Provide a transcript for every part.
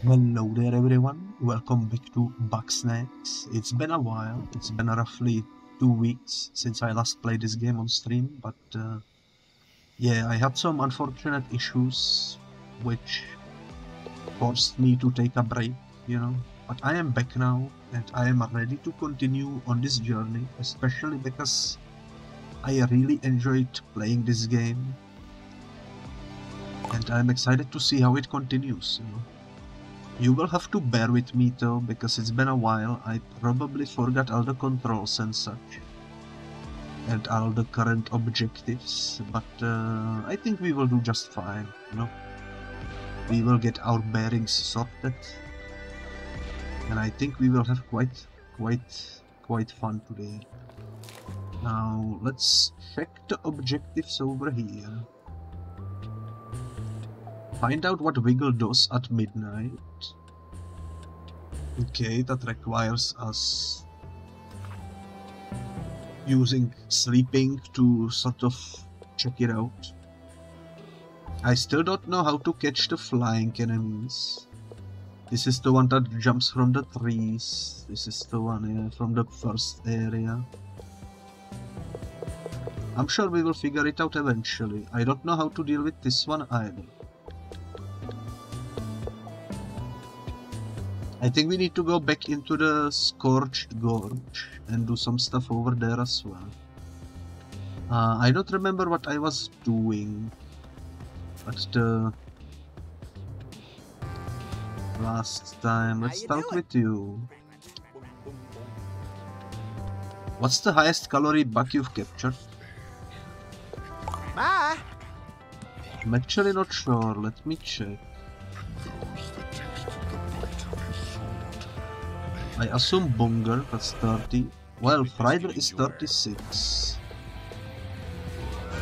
Hello there everyone, welcome back to Bugsnax. It's been a while, it's been roughly 2 weeks since I last played this game on stream, but yeah, I had some unfortunate issues which forced me to take a break, you know. But I am back now and I am ready to continue on this journey, especially because I really enjoyed playing this game and I'm excited to see how it continues, you know. You will have to bear with me though, because it's been a while. I probably forgot all the controls and such. And all the current objectives, but I think we will do just fine, you know. We will get our bearings sorted. And I think we will have quite fun today. Now, let's check the objectives over here. Find out what Wiggle does at midnight. Okay, that requires us using sleeping to sort of check it out. I still don't know how to catch the flying enemies. This is the one that jumps from the trees. This is the one from the first area. I'm sure we will figure it out eventually. I don't know how to deal with this one either. I think we need to go back into the Scorched Gorge and do some stuff over there as well. I don't remember what I was doing at the last time. Let's start with you. What's the highest calorie bug you've captured? Bye. I'm actually not sure. Let me check. I assume Bunger, that's 30. Well, Friday is 36.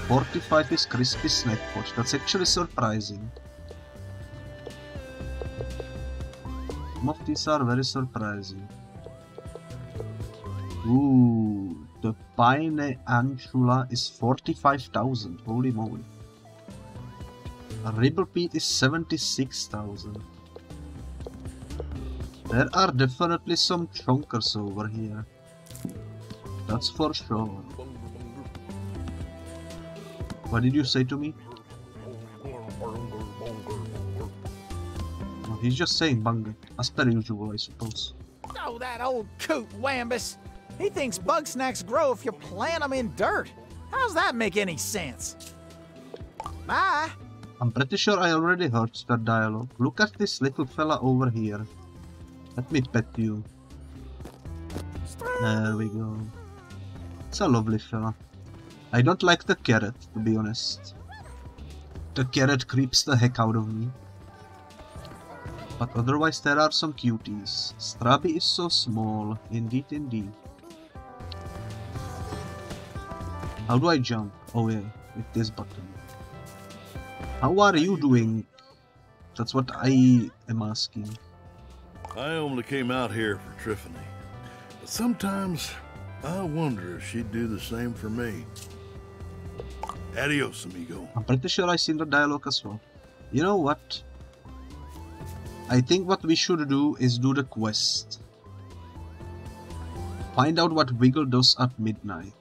45 is Crispy Snack Pot. That's actually surprising. Some of these are very surprising. Ooh, the Pine Antula is 45,000. Holy moly. A Ribble Pete is 76,000. There are definitely some chonkers over here. That's for sure. What did you say to me? Oh, he's just saying bang, as per usual, I suppose. Oh, that old coot Wambus. He thinks Bugsnax grow if you plant them in dirt. How's that make any sense? Bye. I'm pretty sure I already heard that dialogue. Look at this little fella over here. Let me pet you. There we go. It's a lovely fella. I don't like the carrot, to be honest. The carrot creeps the heck out of me. But otherwise there are some cuties. Strabby is so small. Indeed, indeed. How do I jump? Oh yeah, with this button. How are you doing? That's what I am asking. I only came out here for Triffany, but sometimes I wonder if she'd do the same for me. Adios, amigo. I'm pretty sure I've seen the dialogue as well. You know what? I think what we should do is do the quest. Find out what Wiggle does at midnight.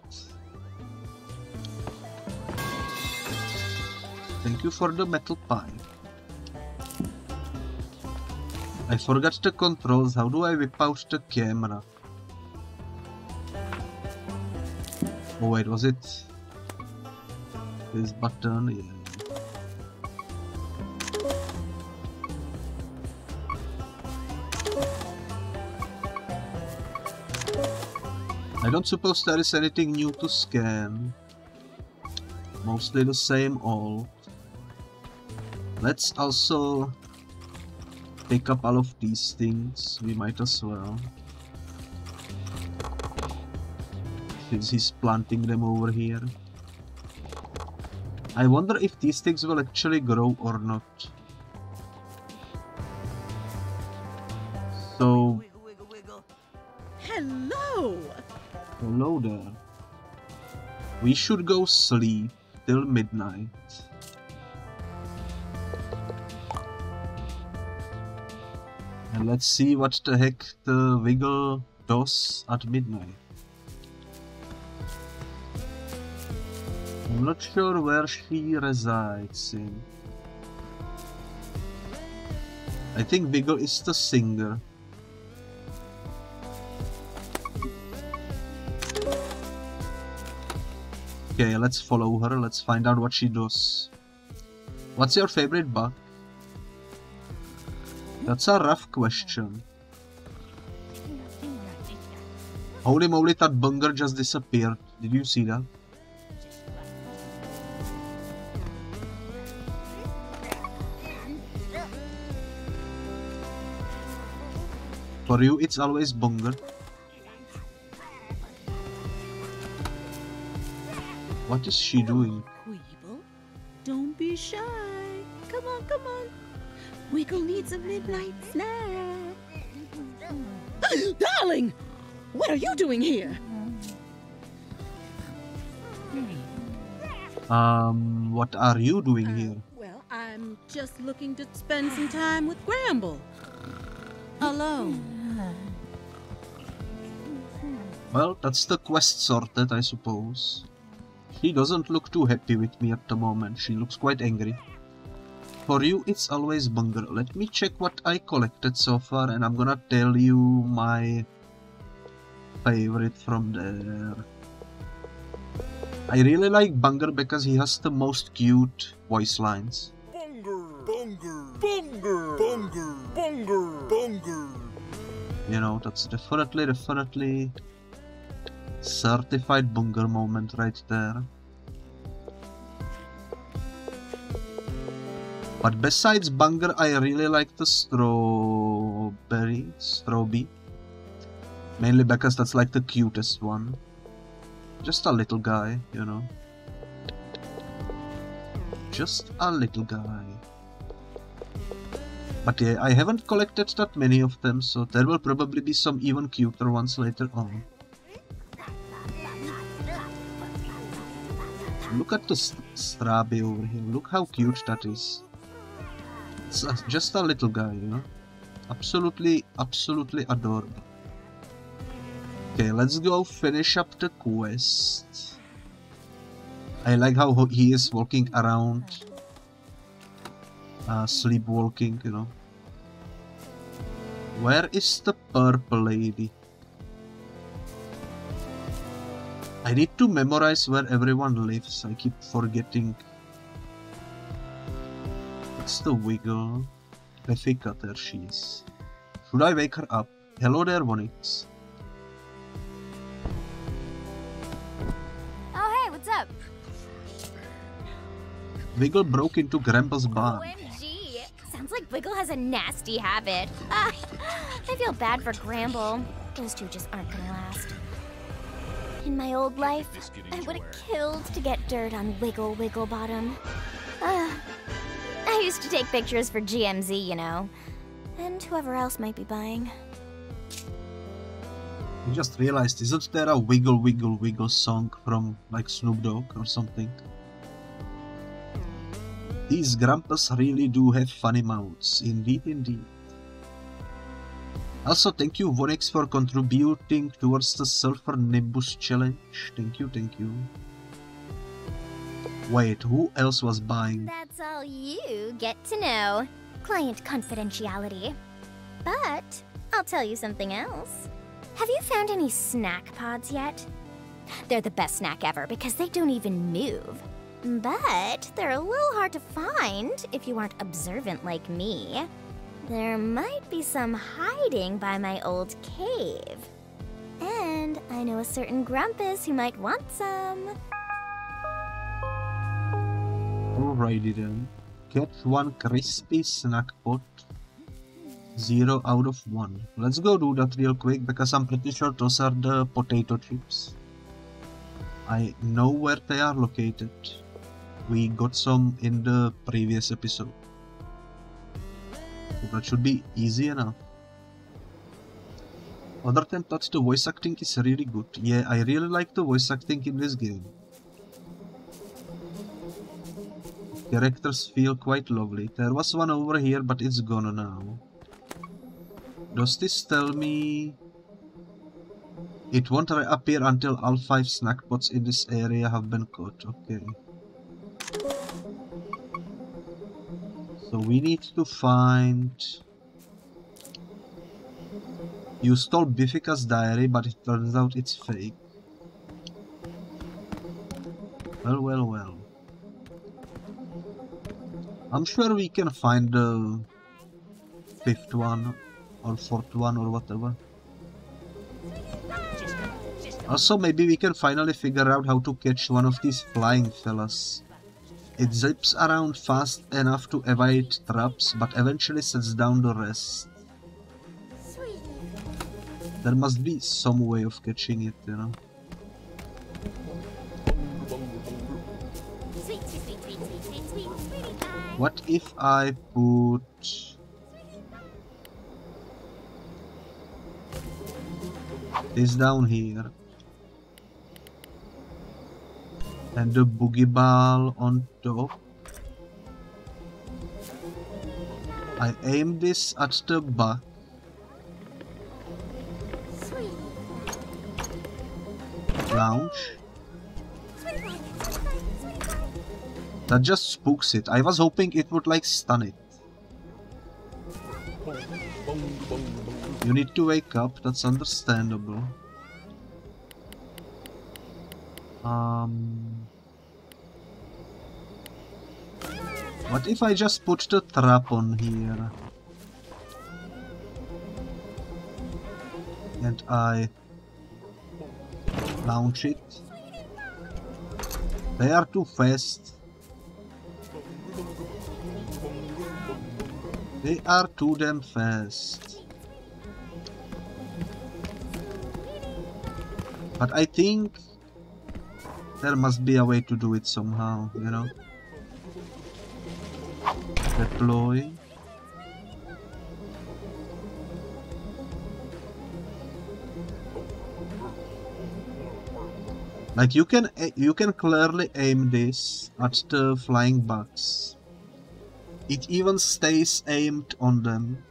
Thank you for the metal pipe. I forgot the controls. How do I whip out the camera? Oh wait, was it this button? Yeah. I don't suppose there is anything new to scan. Mostly the same old. Let's also pick up all of these things. We might as well. Since he's planting them over here. I wonder if these things will actually grow or not. So... Hello! Hello there. We should go sleep till midnight. And let's see what the heck the Wiggle does at midnight. I'm not sure where she resides in. I think Wiggle is the singer. Okay, let's follow her. Let's find out what she does. What's your favorite bug? That's a rough question. Holy moly, that bunger just disappeared. Did you see that? For you, it's always bunger. What is she doing? Weeble, don't be shy. Come on, come on. Wiggle needs a midnight snack. Darling, what are you doing here? What are you doing here? Well, I'm just looking to spend some time with Gramble. Alone. Well, that's the quest sorted, I suppose. She doesn't look too happy with me at the moment. She looks quite angry. For you, it's always bunger. Let me check what I collected so far, and I'm gonna tell you my favorite from there. I really like Bunger because he has the most cute voice lines. Bunger, bunger, bunger, bunger, bunger, bunger. You know, that's definitely certified Bunger moment right there. But besides Bunger, I really like the Strawberry. Mainly because that's like the cutest one. Just a little guy, you know. Just a little guy. But yeah, I haven't collected that many of them, so there will probably be some even cuter ones later on. Look at the Strabi over here. Look how cute that is. It's just a little guy, you know. Absolutely adorable. Okay, let's go finish up the quest. I like how he is walking around. Sleepwalking, you know. Where is the purple lady? I need to memorize where everyone lives. I keep forgetting. It's the Wiggle. Beffica, there she is. Should I wake her up? Hello there, Vonix. Oh, hey, what's up? Wiggle broke into Grandpa's barn. OMG! Sounds like Wiggle has a nasty habit. I feel bad for Gramble. Those two just aren't gonna last. In my old life, I would have killed to get dirt on Wiggle Wigglebottom. I used to take pictures for GMZ, you know, and whoever else might be buying. I just realized, isn't there a Wiggle Wiggle Wiggle song from like Snoop Dogg or something? These grandpas really do have funny mouths, indeed, indeed. Also, thank you Vonix for contributing towards the Sulfur Nimbus challenge. Thank you, thank you. Wait, who else was buying? That's all you get to know. Client confidentiality. But I'll tell you something else. Have you found any snack pods yet? They're the best snack ever because they don't even move. But they're a little hard to find if you aren't observant like me. There might be some hiding by my old cave. And I know a certain Grumpus who might want some. Alrighty then. Get one crispy snack pot. 0 out of 1. Let's go do that real quick because I'm pretty sure those are the potato chips. I know where they are located. We got some in the previous episode. So that should be easy enough. Other than that, the voice acting is really good. Yeah, I really like the voice acting in this game. Characters feel quite lovely. There was one over here, but it's gone now. Does this tell me it won't reappear until all 5 snack pots in this area have been caught? Okay. So we need to find... You stole Beffica's diary, but it turns out it's fake. Well, well, well. I'm sure we can find the 5th one or 4th one or whatever. Also, maybe we can finally figure out how to catch one of these flying fellas. It zips around fast enough to evade traps, but eventually sets down the rest. There must be some way of catching it, you know. What if I put... this down here? And the boogie ball on top. I aim this at the back. Launch. That just spooks it. I was hoping it would like stun it. You need to wake up, that's understandable. What if I just put the trap on here? And I launch it. They are too fast. They are too damn fast. But I think there must be a way to do it somehow, you know. Deploy. Like you can clearly aim this at the flying bugs. It even stays aimed on them.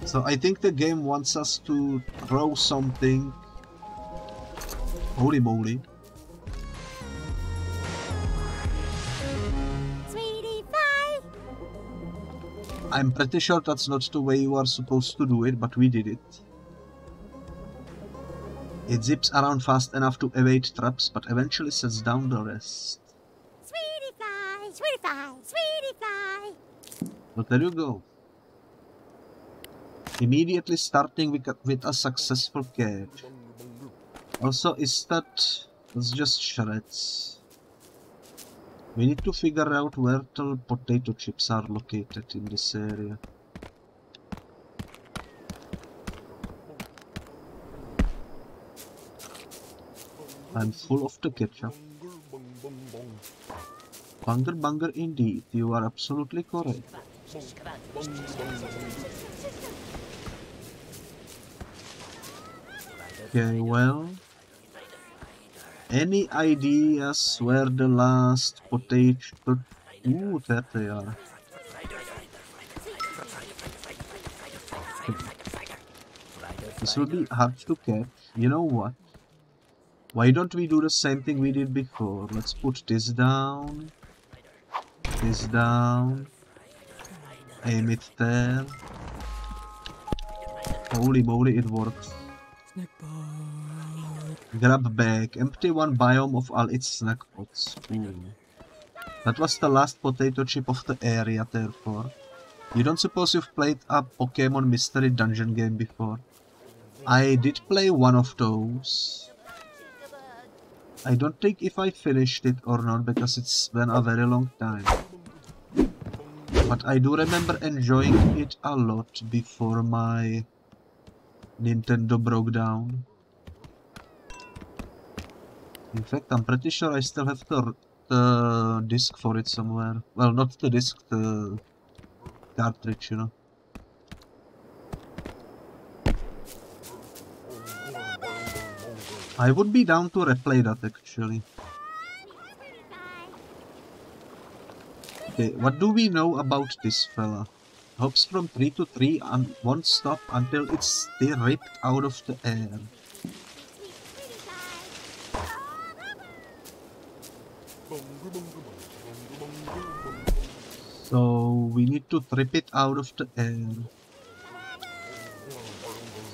So I think the game wants us to throw something. Holy moly. I'm pretty sure that's not the way you are supposed to do it, but we did it. It zips around fast enough to evade traps, but eventually sets down the rest. Sweetie fly, sweetie fly, sweetie fly. So there you go. Immediately starting with a successful catch. Also, that's just shreds. We need to figure out where the potato chips are located in this area. I'm full of the ketchup. Bunger bunger indeed, you are absolutely correct. Okay, well... Any ideas where the last potato... Ooh, there they are. This will be hard to catch. You know what? Why don't we do the same thing we did before? Let's put this down. This down. Aim it there. Holy moly, it works. Grab bag. Empty one biome of all its snack pots. Ooh. That was the last potato chip of the area, therefore. You don't suppose you've played a Pokemon Mystery Dungeon game before? I did play one of those. I don't think if I finished it or not, because it's been a very long time. But I do remember enjoying it a lot before my Nintendo broke down. In fact, I'm pretty sure I still have the disc for it somewhere. Well, not the disc, the cartridge, you know. I would be down to replay that, actually. Okay, what do we know about this fella? Hops from tree to tree and won't stop until it's still ripped out of the air. So we need to trip it out of the air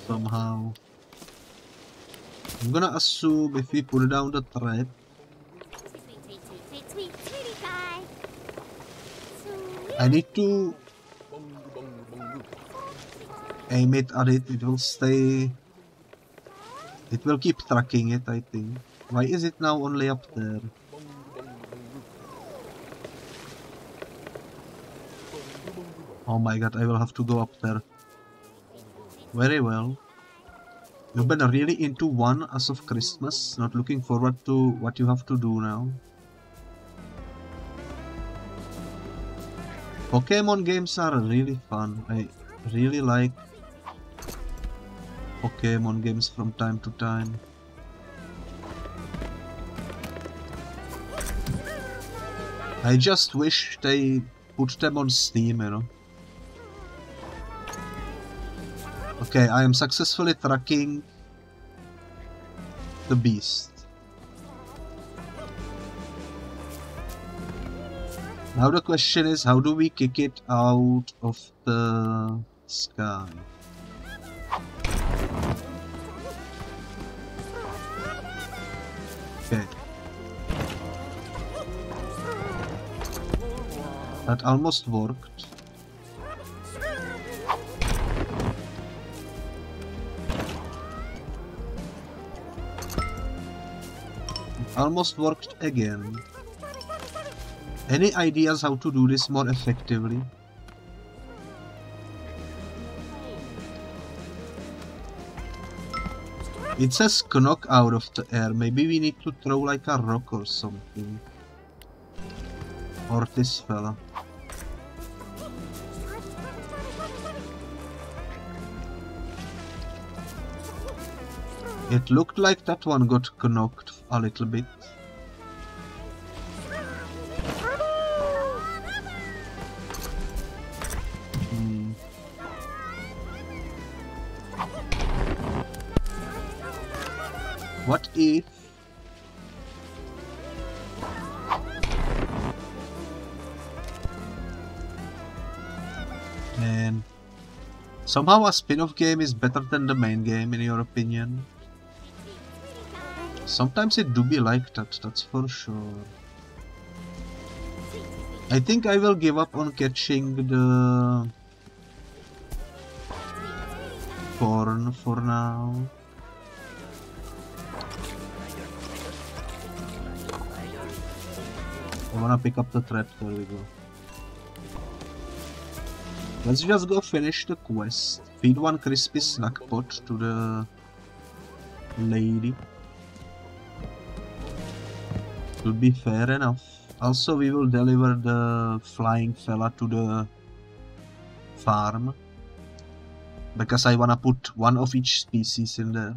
somehow. I'm gonna assume if we put down the trap, I need to aim it at it, it will stay, it will keep tracking it, I think. Why is it now only up there? Oh my god, I will have to go up there. Very well. You've been really into one as of Christmas, not looking forward to what you have to do now. Pokemon games are really fun. I really like Pokemon games from time to time. I just wish they put them on Steam, you know. Okay, I am successfully tracking the beast. Now the question is, how do we kick it out of the sky? Okay. That almost worked. Almost worked again. Any ideas how to do this more effectively? It says knock out of the air. Maybe we need to throw like a rock or something. Or this fella. It looked like that one got knocked a little bit. What if... Man... Somehow a spin-off game is better than the main game, in your opinion? Sometimes it do be like that, that's for sure. I think I will give up on catching the... corn for now. I wanna pick up the trap, there we go. Let's just go finish the quest. Feed one crispy snack pot to the lady. Should be fair enough. Also, we will deliver the flying fella to the farm. Because I wanna put one of each species in there.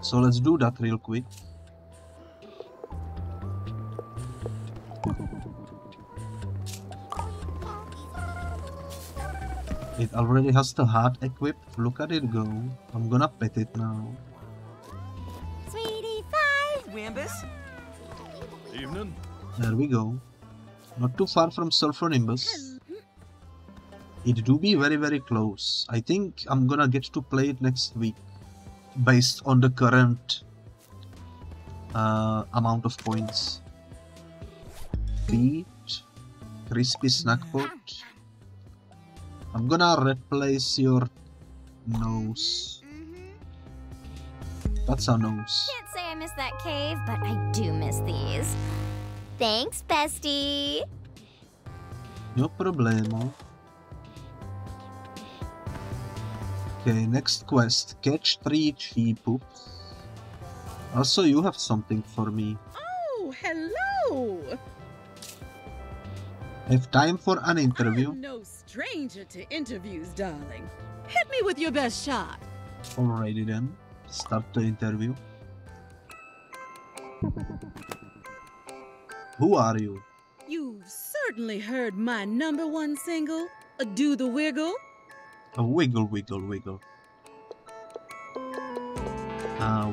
So let's do that real quick. It already has the hat equipped. Look at it go. I'm gonna pet it now. Sweetie Pie! Wambus? Evening. There we go. Not too far from Sulfur Nimbus. It do be very, very close. I think I'm gonna get to play it next week. Based on the current amount of points. Feed. Crispy snack pot. I'm gonna replace your nose. That's our nose. Can't say I miss that cave, but I do miss these. Thanks, bestie. No problemo. Okay, next quest. Catch 3 Cheepoops. Also, you have something for me. Oh, hello! Have time for an interview? I'm no stranger to interviews, darling. Hit me with your best shot. Alrighty then. Start the interview. Who are you? You've certainly heard my #1 single, Do the Wiggle. A wiggle, wiggle, wiggle.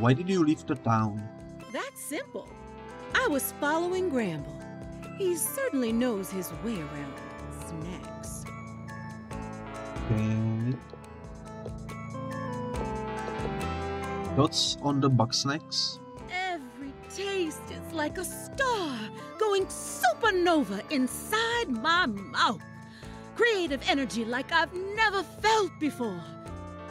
Why did you leave the town? That's simple. I was following Gramble. He certainly knows his way around snacks. Okay. Dots on the Bugsnax. Every taste is like a star going supernova inside my mouth. Creative energy like I've never felt before.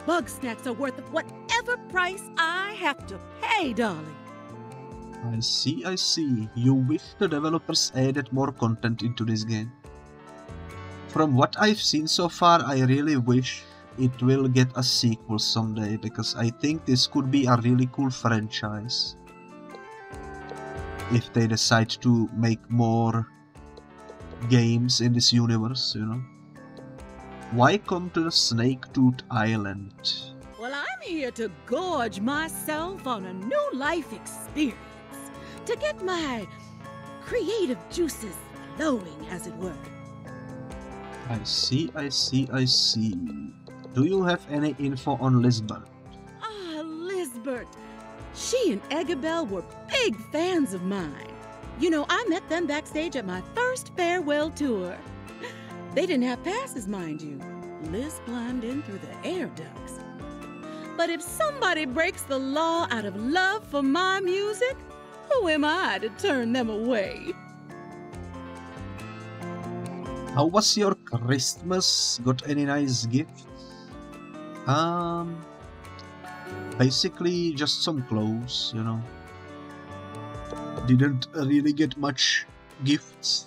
Bugsnax are worth whatever price I have to pay, darling. I see, I see. You wish the developers added more content into this game. From what I've seen so far, I really wish it will get a sequel someday, because I think this could be a really cool franchise. If they decide to make more games in this universe, you know. Why come to the Snake Tooth Island? Well, I'm here to gorge myself on a new life experience. To get my creative juices flowing, as it were. I see, I see, I see. Do you have any info on Lisbeth? Ah, Lisbeth. She and Eggabell were big fans of mine. You know, I met them backstage at my first farewell tour. They didn't have passes, mind you. Liz climbed in through the air ducts. But if somebody breaks the law out of love for my music, who am I to turn them away? How was your Christmas? Got any nice gifts? Basically just some clothes, you know. Didn't really get much gifts.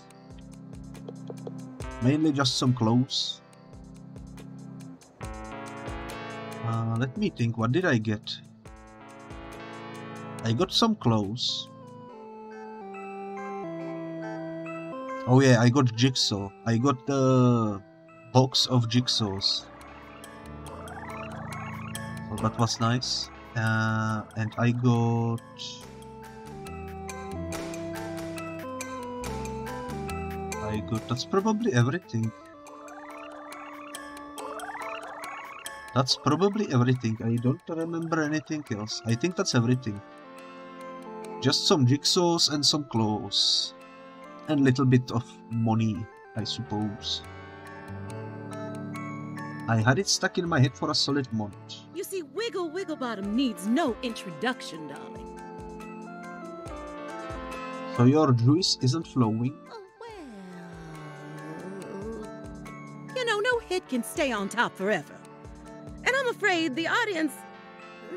Mainly just some clothes. Let me think, what did I get? I got some clothes. Oh yeah, I got jigsaw. I got the box of jigsaws. So that was nice. And I got... that's probably everything. That's probably everything. I don't remember anything else. I think that's everything. Just some jigsaws and some clothes. And a little bit of money, I suppose. I had it stuck in my head for a solid month. You see, Wiggle Wigglebottom needs no introduction, darling. So your juice isn't flowing? Oh, well... You know, no hit can stay on top forever. And I'm afraid the audience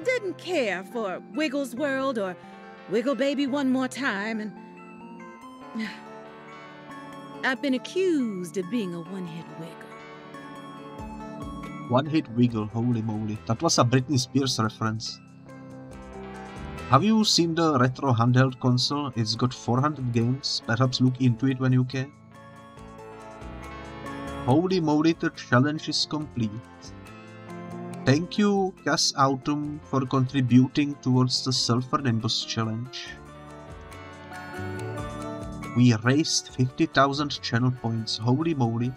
didn't care for Wiggle's World or Wiggle Baby One More Time, and... I've been accused of being a one-hit wiggle. One-hit wiggle, holy moly. That was a Britney Spears reference. Have you seen the retro handheld console? It's got 400 games. Perhaps look into it when you can. Holy moly, the challenge is complete. Thank you, Cass Autumn, for contributing towards the Sulfur Nimbus challenge. We raised 50,000 channel points, holy moly.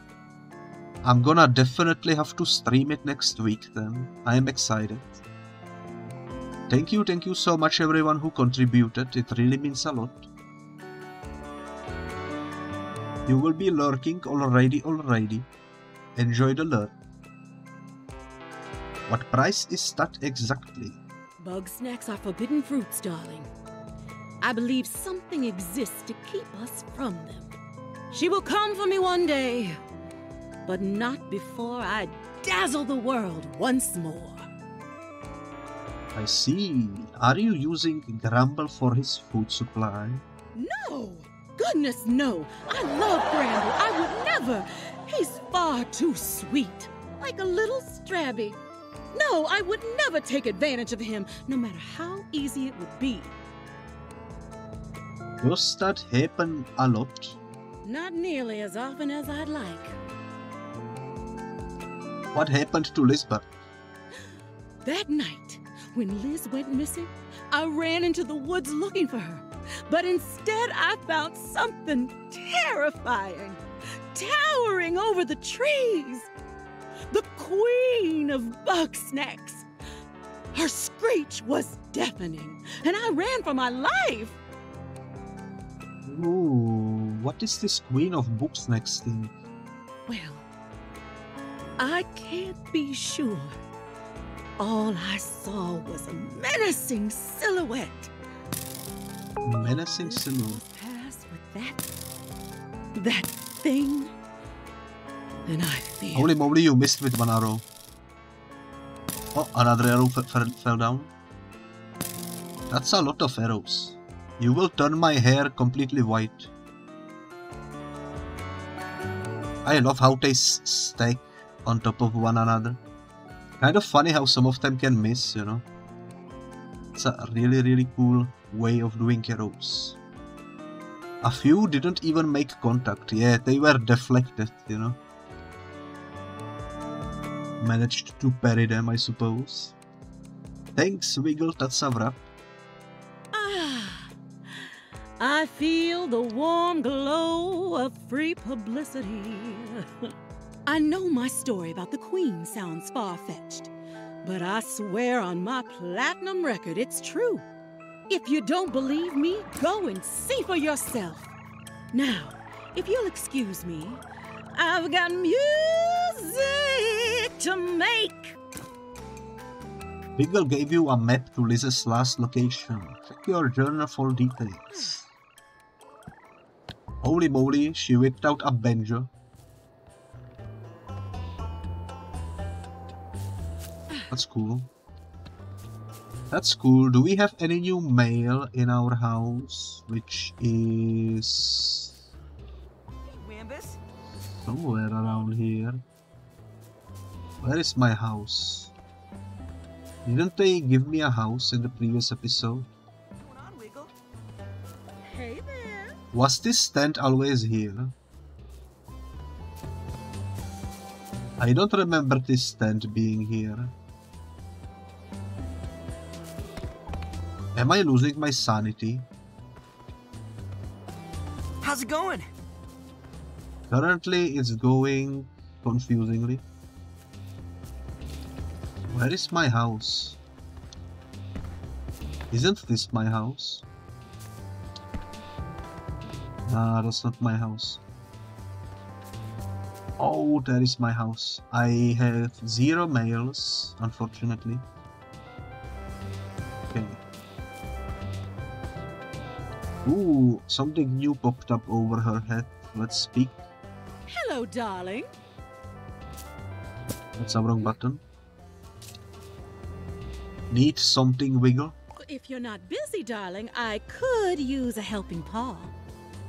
I'm gonna definitely have to stream it next week then. I am excited. Thank you so much everyone who contributed, it really means a lot. You will be lurking already. Enjoy the lurk. What price is that exactly? Bugsnax are forbidden fruits, darling. I believe something exists to keep us from them. She will come for me one day, but not before I dazzle the world once more. I see. Are you using Gramble for his food supply? No! Goodness, no! I love Gramble. I would never. He's far too sweet, like a little Strabby. No, I would never take advantage of him, no matter how easy it would be. Does that happen a lot? Not nearly as often as I'd like. What happened to Lisbeth? That night, when Liz went missing, I ran into the woods looking for her. But instead, I found something terrifying, towering over the trees. The queen of Bugsnax. Her screech was deafening, and I ran for my life. Ooh, what is this queen of Bugsnax thing? Well, I can't be sure. All I saw was a menacing silhouette. Menacing silhouette. Pass with that thing, and I feel. Holy moly, you missed with one arrow. Oh, another arrow fell down. That's a lot of arrows. You will turn my hair completely white. I love how they stack on top of one another. Kind of funny how some of them can miss, you know. It's a really cool way of doing arrows. A few didn't even make contact. Yeah, they were deflected, you know. Managed to parry them, I suppose. Thanks, Wiggle, that's a wrap. I feel the warm glow of free publicity. I know my story about the Queen sounds far-fetched, but I swear on my platinum record it's true. If you don't believe me, go and see for yourself. Now, if you'll excuse me, I've got music to make. Wiggle gave you a map to Liz's last location. Check your journal for details. Holy moly, she whipped out a banjo. That's cool. That's cool. Do we have any new mail in our house? Which is somewhere around here. Where is my house? Didn't they give me a house in the previous episode? Hey there. Was this stand always here? I don't remember this stand being here. Am I losing my sanity? How's it going? Currently, it's going confusingly. Where is my house? Isn't this my house? Nah, that's not my house. Oh, there is my house. I have 0 mails, unfortunately. Okay. Ooh, something new popped up over her head. Let's speak. Hello, darling. That's a wrong button. Need something, Wiggle? If you're not busy, darling, I could use a helping paw.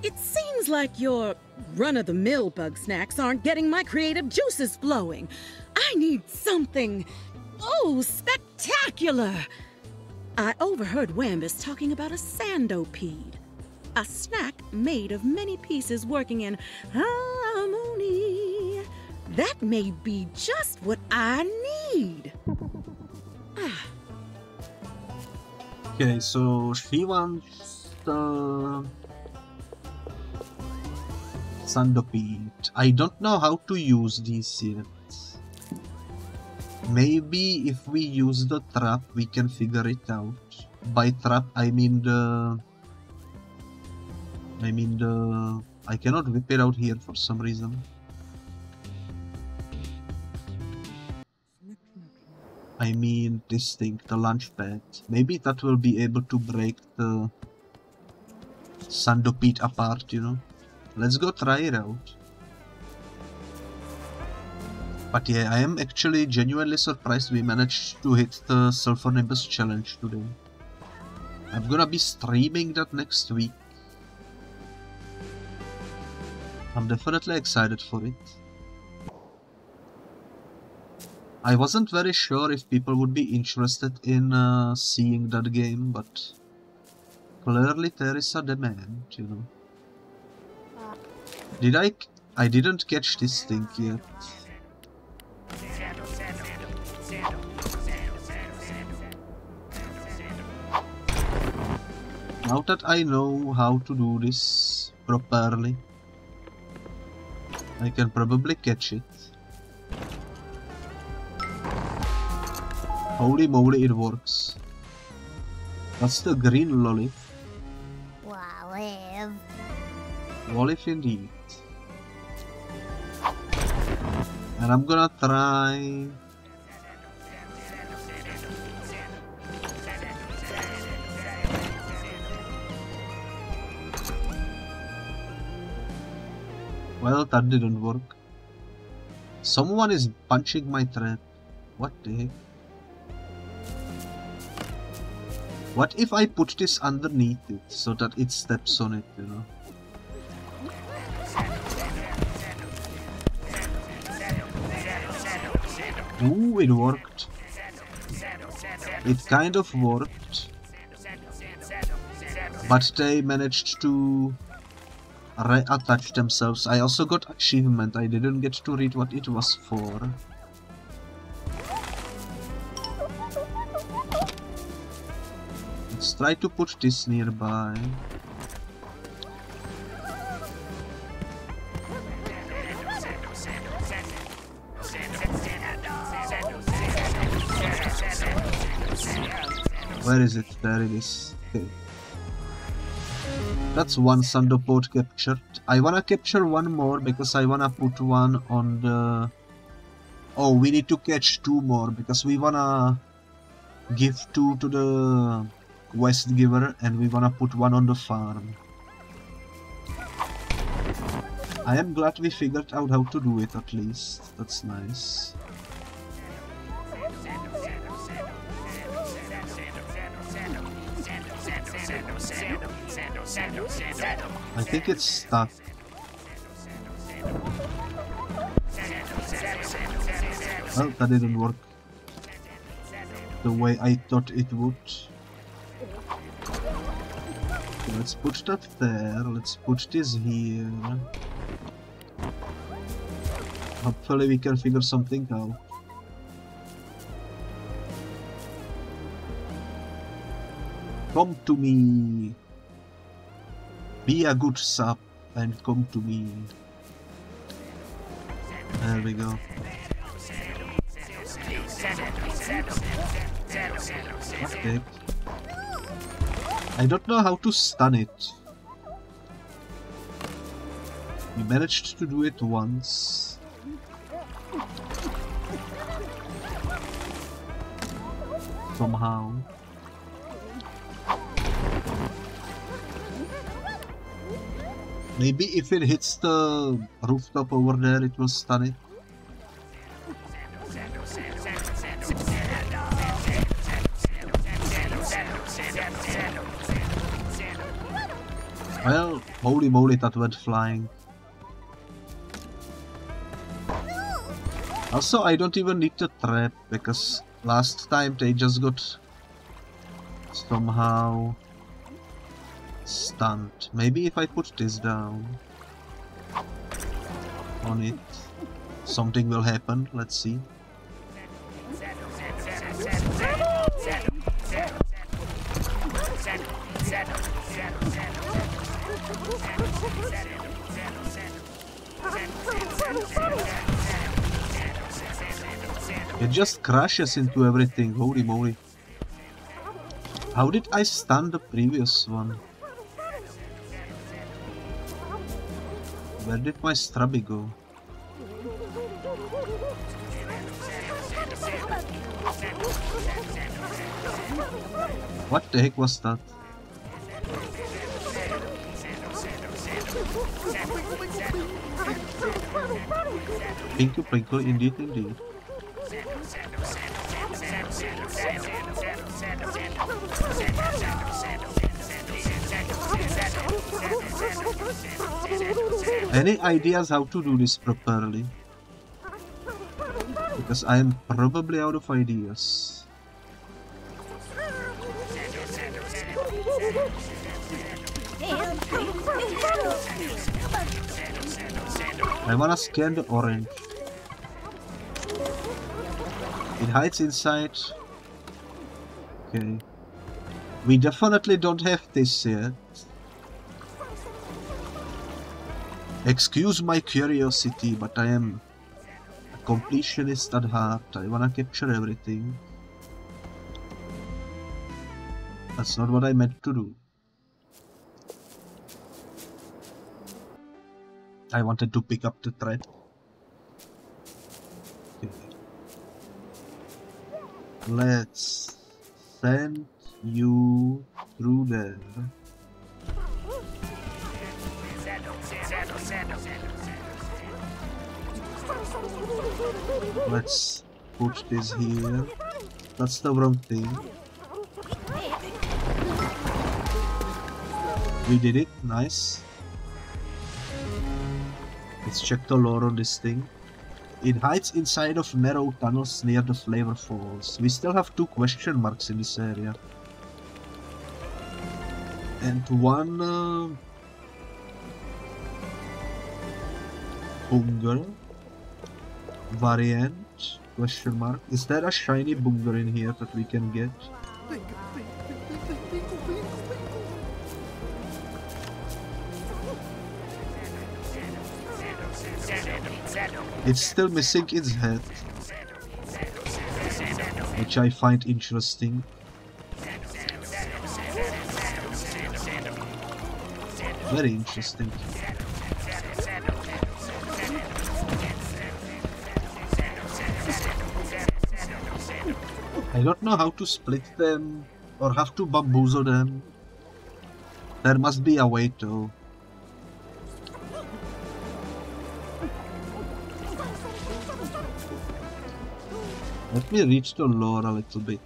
It seems like your run-of-the-mill Bugsnax aren't getting my creative juices flowing. I need something, spectacular. I overheard Wambus talking about a sandopede, a snack made of many pieces working in harmony. That may be just what I need. Okay, so she wants the sandopede. I don't know how to use these yet. Maybe if we use the trap, we can figure it out. By trap, I mean the... I cannot whip it out here for some reason. I mean this thing, the launch pad. Maybe that will be able to break the sandopede apart, you know. Let's go try it out. But yeah, I am actually genuinely surprised we managed to hit the Sulfur Nimbus challenge today. I'm gonna be streaming that next week. I'm definitely excited for it. I wasn't very sure if people would be interested in seeing that game, but clearly there is a demand, you know. I didn't catch this thing yet. Now that I know how to do this properly, I can probably catch it. Holy moly, it works. That's the green lolly. Wolive. Wolive indeed. And I'm gonna try... Well, that didn't work. Someone is punching my trap. What the heck? What if I put this underneath it so that it steps on it, you know? Ooh, it worked. It kind of worked. But they managed to reattach themselves. I also got achievement. I didn't get to read what it was for. Let's try to put this nearby. Where is it? There it is. Okay. That's one Thunderbolt captured. I wanna capture one more because I wanna put one on the... Oh, we need to catch two more because we wanna give two to the quest giver and we wanna put one on the farm. I am glad we figured out how to do it at least. That's nice. I think it's stuck. Well, that didn't work the way I thought it would. Okay, let's put that there. Let's put this here. Hopefully we can figure something out. Come to me. Be a good sub and come to me. There we go. Okay. I don't know how to stun it. We managed to do it once. Somehow. Maybe if it hits the rooftop over there, it will stun it. Well, holy moly, that went flying. Also, I don't even need the trap, because last time they just got somehow stunned. Maybe if I put this down on it, something will happen. Let's see. It just crashes into everything. Holy moly. How did I stun the previous one? Where did my Strubby go? What the heck was that? Pinky Prinkle, indeed, indeed. Any ideas how to do this properly? Because I am probably out of ideas. I wanna scan the orange. It hides inside. Okay. We definitely don't have this yet. Excuse my curiosity, but I am a completionist at heart. I wanna capture everything. That's not what I meant to do. I wanted to pick up the thread. Okay. Let's send you through there. Let's put this here. That's the wrong thing. We did it, nice. Let's check the lore on this thing. It hides inside of narrow tunnels near the Flavor Falls. We still have 2 question marks in this area. And 1 Bunga variant, question mark. Is there a shiny Bunga in here that we can get? It's still missing its head, which I find interesting. Very interesting. I don't know how to split them or have to bamboozle them. There must be a way to. Let me reach the lore a little bit.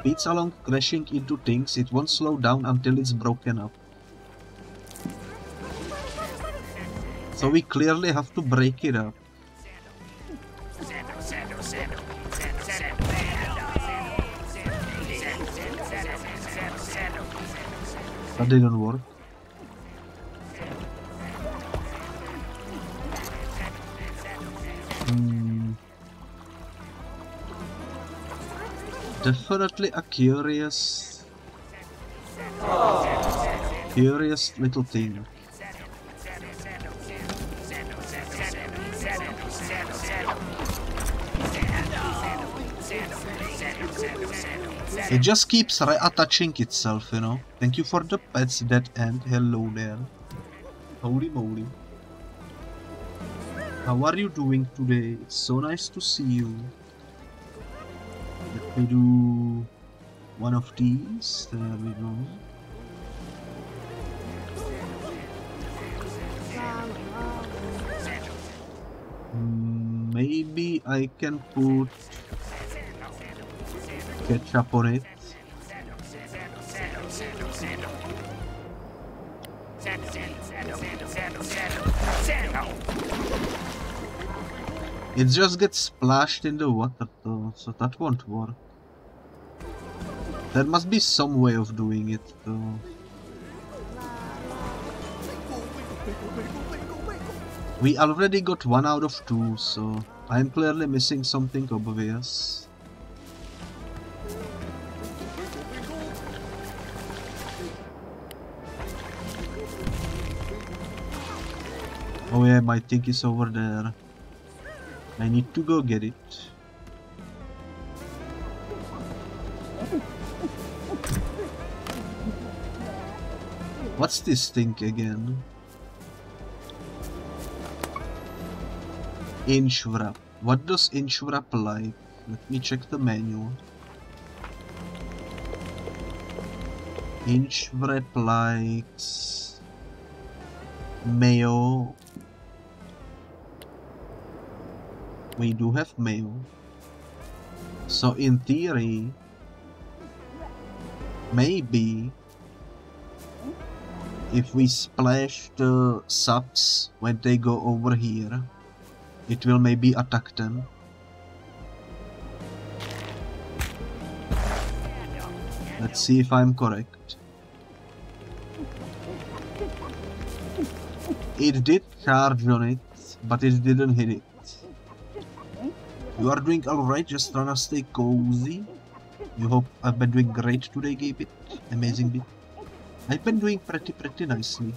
Speeds along crashing into things, it won't slow down until it's broken up. So we clearly have to break it up. That didn't work. Definitely a curious little thing. It just keeps reattaching itself, you know. Thank you for the pets, that end. Hello there. Holy moly. How are you doing today? It's so nice to see you. Let me do one of these. There we go. Maybe I can put ketchup on it. It just gets splashed in the water though, so that won't work. There must be some way of doing it though. We already got 1 out of 2, so I'm clearly missing something obvious. Oh yeah, my thing is over there. I need to go get it. What's this thing again? Inch wrap. What does inch wrap like? Let me check the menu. Inch wrap likes mayo. We do have mayo. So in theory, maybe if we splash the subs when they go over here, it will maybe attack them. Let's see if I'm correct. It did charge on it, but it didn't hit it. You are doing alright, just trying to stay cozy. You hope I've been doing great today, kbit. Amazing bit. I've been doing pretty nicely.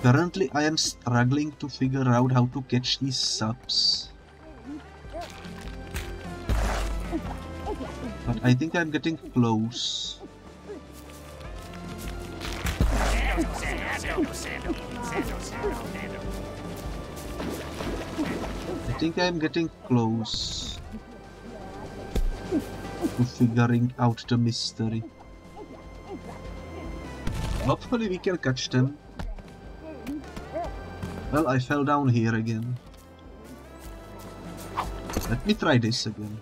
Currently, I am struggling to figure out how to catch these subs. But I think I'm getting close. I think I'm getting close to figuring out the mystery. Hopefully we can catch them. Well, I fell down here again. Let me try this again.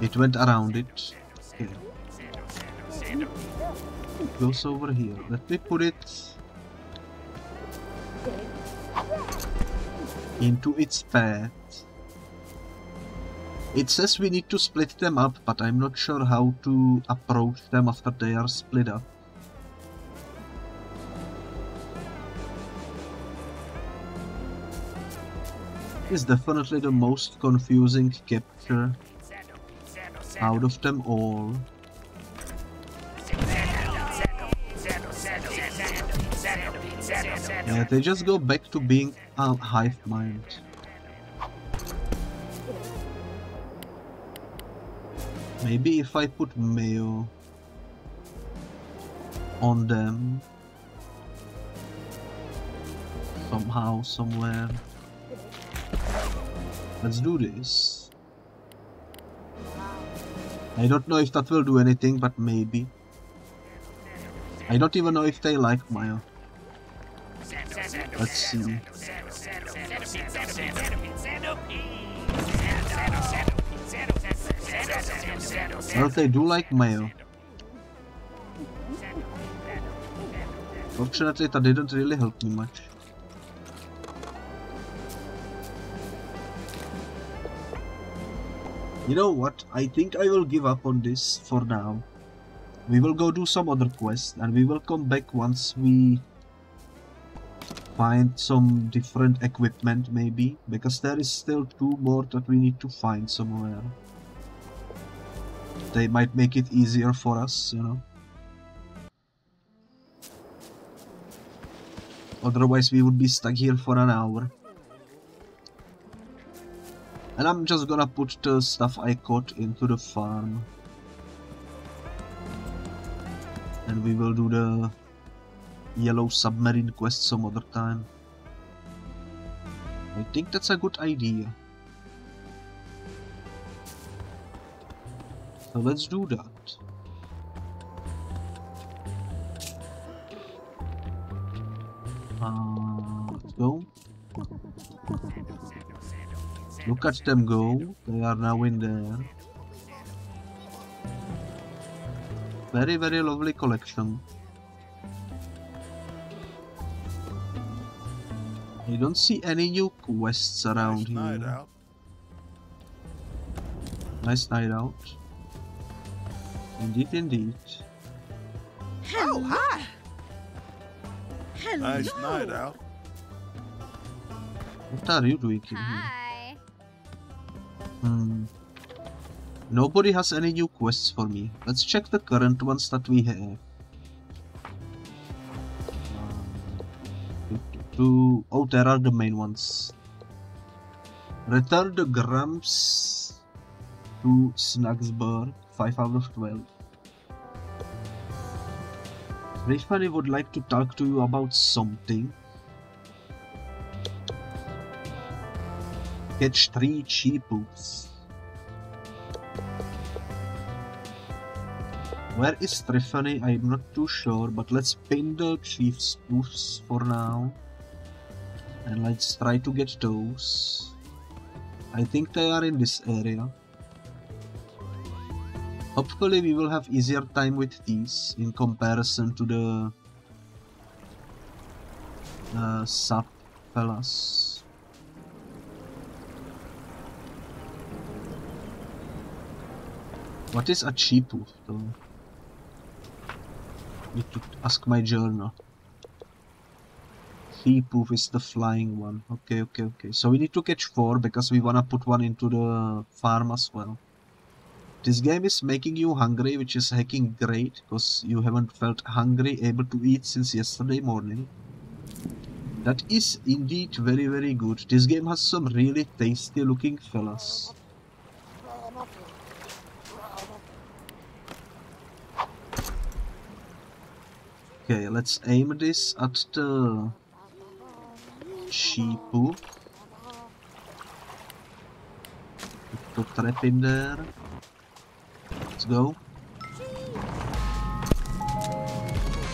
It went around it. Okay. It goes over here. Let me put it into its path. It says we need to split them up, but I'm not sure how to approach them after they are split up. It's definitely the most confusing capture out of them all. Yeah, they just go back to being a hive mind. Maybe if I put mayo on them somehow, somewhere. Let's do this. I don't know if that will do anything, but maybe. I don't even know if they like mayo. Let's see. Well, they do like mayo. Fortunately, that didn't really help me much. You know what? I think I will give up on this for now. We will go do some other quests and we will come back once we find some different equipment, maybe, because there is still 2 more that we need to find somewhere. They might make it easier for us, you know. Otherwise we would be stuck here for an hour. And I'm just gonna put the stuff I caught into the farm. And we will do the yellow submarine quest some other time. I think that's a good idea. So let's do that. Let's go. Look at them go. They are now in there. Very lovely collection. I don't see any new quests around here. Night out. Nice night out. Indeed, indeed. Hello. Oh, hi! Hello. Nice night out. What are you doing in here? Hi. Nobody has any new quests for me. Let's check the current ones that we have. Oh, there are the main ones. Return the grams to Snagsburg, 5 out of 12. Rifani would like to talk to you about something. Catch 3 cheapos. Where is Trifani? I'm not too sure, but let's pin the chief spoofs for now. And let's try to get those. I think they are in this area. Hopefully we will have easier time with these in comparison to the sub fellas. What is a cheapoof though? Need to ask my journal. Poof is the flying one. Okay. So we need to catch 4 because we wanna put one into the farm as well. This game is making you hungry, which is hacking great, because you haven't felt hungry, able to eat since yesterday morning. That is indeed very, very good. This game has some really tasty looking fellas. Okay, let's aim this at the sheepu. Put the trap in there. Let's go.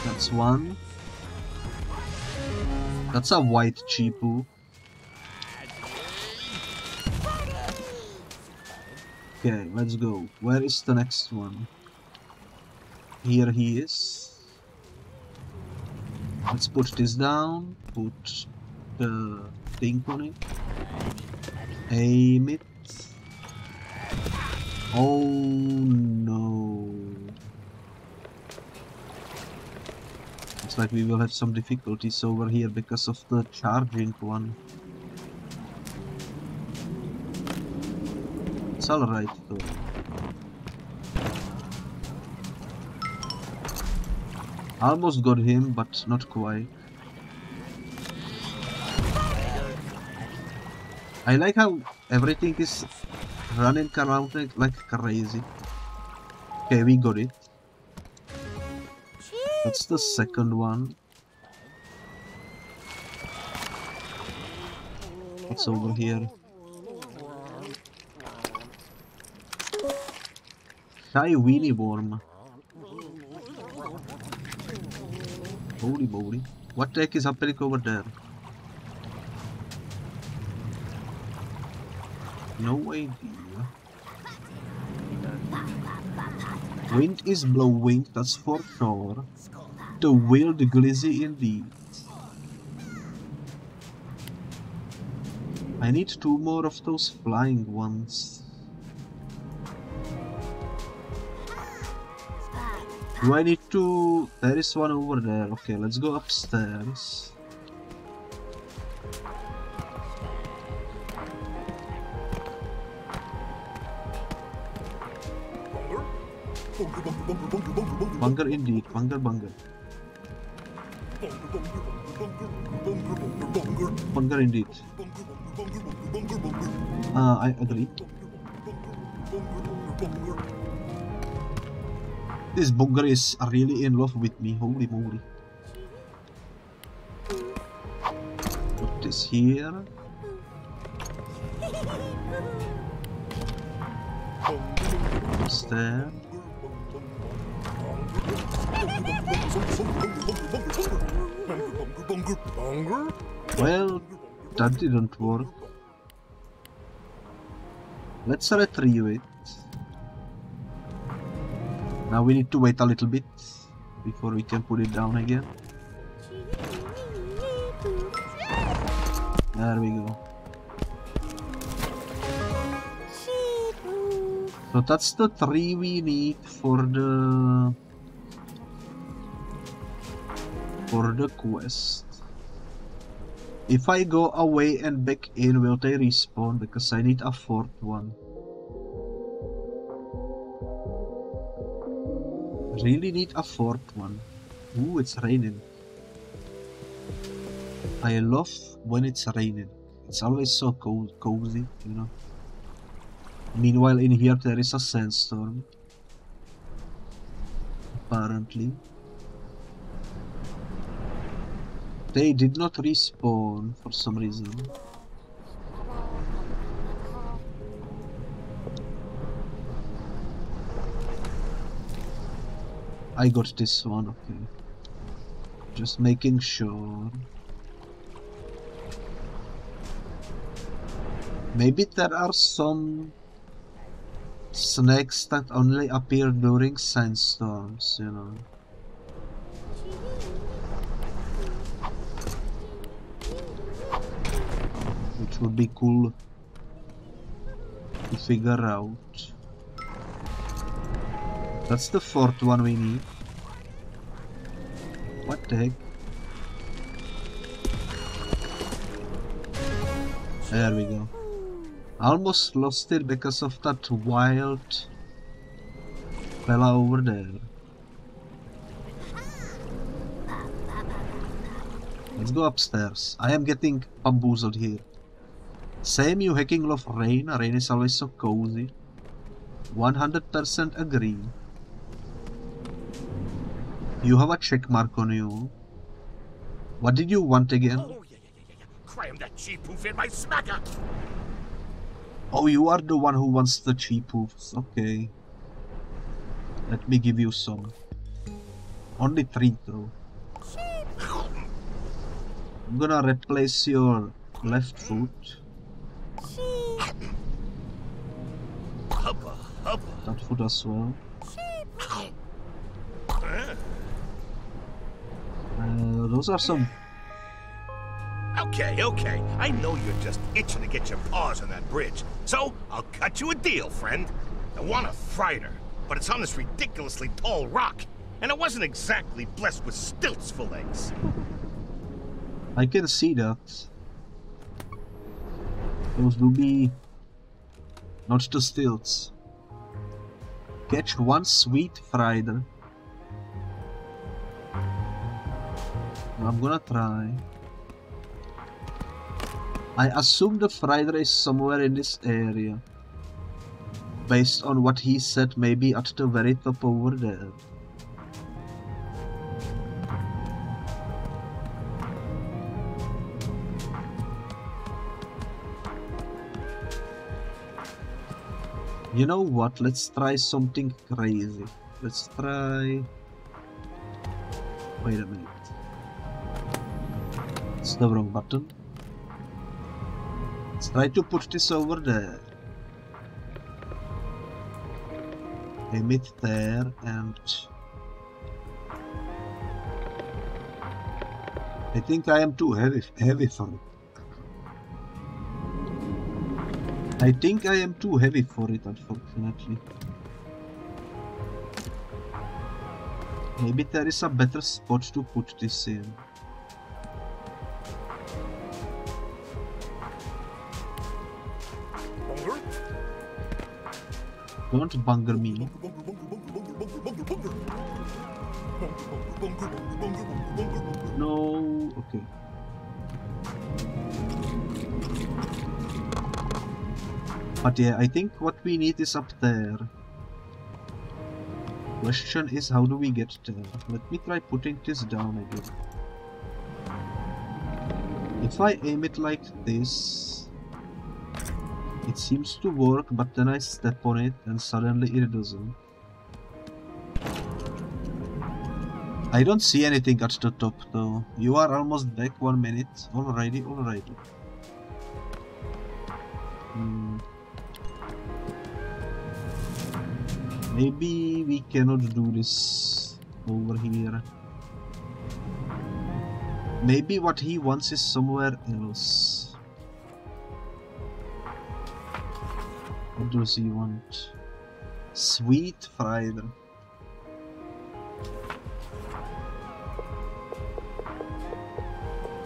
That's one. That's a white cheepu. Okay, let's go. Where is the next one? Here he is. Let's put this down. Put the thing on it. Aim it. Oh no. Looks like we will have some difficulties over here because of the charging one. It's alright though. Almost got him, but not quite. I like how everything is running around like crazy. Okay, we got it. That's the second one. What's over here? Shy weenie worm. Holy moly. What the heck is happening over there? No idea. Wind is blowing, that's for sure. The wild glizzy indeed. I need 2 more of those flying ones. Do I need to... There is one over there. Okay, let's go upstairs. Bunker indeed, bunker. Bunker indeed. I agree. This bunker is really in love with me, holy moly. Put this here. What's there? Well, that didn't work. Let's retrieve it. Now we need to wait a little bit before we can put it down again. There we go. So that's the 3 we need for the quest. If I go away and back in, will they respawn? Because I need a 4th one. Really need a 4th one. Ooh, it's raining. I love when it's raining. It's always so cozy, you know. Meanwhile, in here there is a sandstorm. Apparently. They did not respawn for some reason. I got this one, okay. Just making sure. Maybe there are some snakes that only appear during sandstorms, you know. Which would be cool to figure out. That's the 4th one we need. What the heck? There we go. I almost lost it because of that wild fella over there. Let's go upstairs. I am getting bamboozled here. Same, you hacking love rain. Rain is always so cozy. 100% agree. You have a check mark on you. What did you want again? Oh, yeah. Cram that cheap hoof in my smacker. Oh, you are the one who wants the cheap hoofs. Okay. Let me give you some. Only 3 though. I'm gonna replace your left foot. That foot as well. Those are some... Okay. I know you're just itching to get your paws on that bridge. So, I'll cut you a deal, friend. I want a freighter, but it's on this ridiculously tall rock. And it wasn't exactly blessed with stilts for legs. I can see that. Those will be not the stilts. Catch one sweet freighter. I'm gonna try. I assume the freighter is somewhere in this area. Based on what he said, maybe at the very top over there. You know what? Let's try something crazy. Let's try... Wait a minute. It's the wrong button. Let's try to put this over there. Aim it there and... I think I am too heavy for it. I think I am too heavy for it, unfortunately. Maybe there is a better spot to put this in. Don't bunger me. No, okay. But yeah, I think what we need is up there. Question is, how do we get there? Let me try putting this down again. If I aim it like this, it seems to work, but then I step on it and suddenly it doesn't. I don't see anything at the top though. You are almost back. 1 minute. Alrighty. Maybe we cannot do this over here. Maybe what he wants is somewhere else. What does he want? Sweet freighter.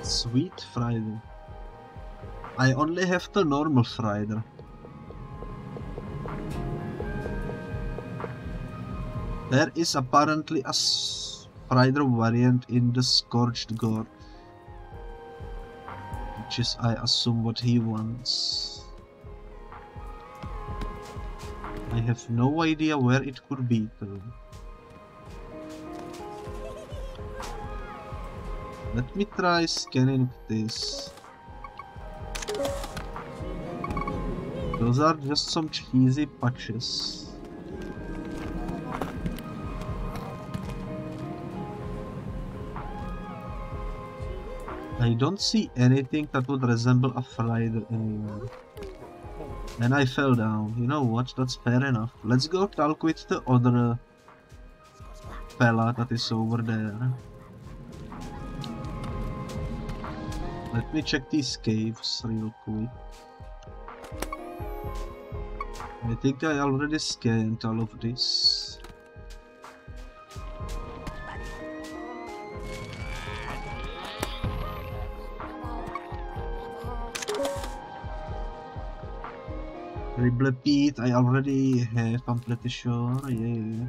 Sweet freighter. I only have the normal freighter. There is apparently a freighter variant in the Scorched Gorge, which is, I assume, what he wants. I have no idea where it could be though. Let me try scanning this. Those are just some cheesy patches. I don't see anything that would resemble a freighter anywhere. And I fell down. You know what? That's fair enough. Let's go talk with the other fella that is over there. Let me check these caves real quick. I think I already scanned all of this. Repeat, I already have, I'm pretty sure, yeah.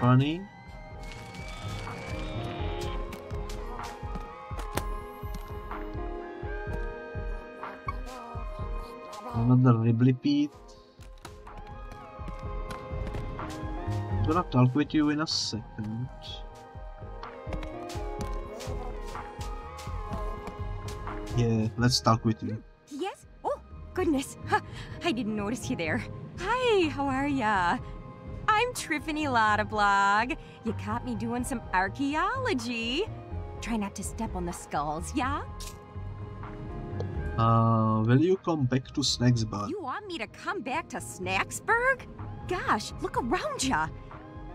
Funny. Another repeat. I'm gonna talk with you in a second. Yeah, let's talk with you. Yes? Oh, goodness. I didn't notice you there. Hi, how are ya? I'm Triffany Lottablog. You caught me doing some archaeology. Try not to step on the skulls, yeah? Will you come back to Snacksburg? You want me to come back to Snacksburg? Gosh, look around ya.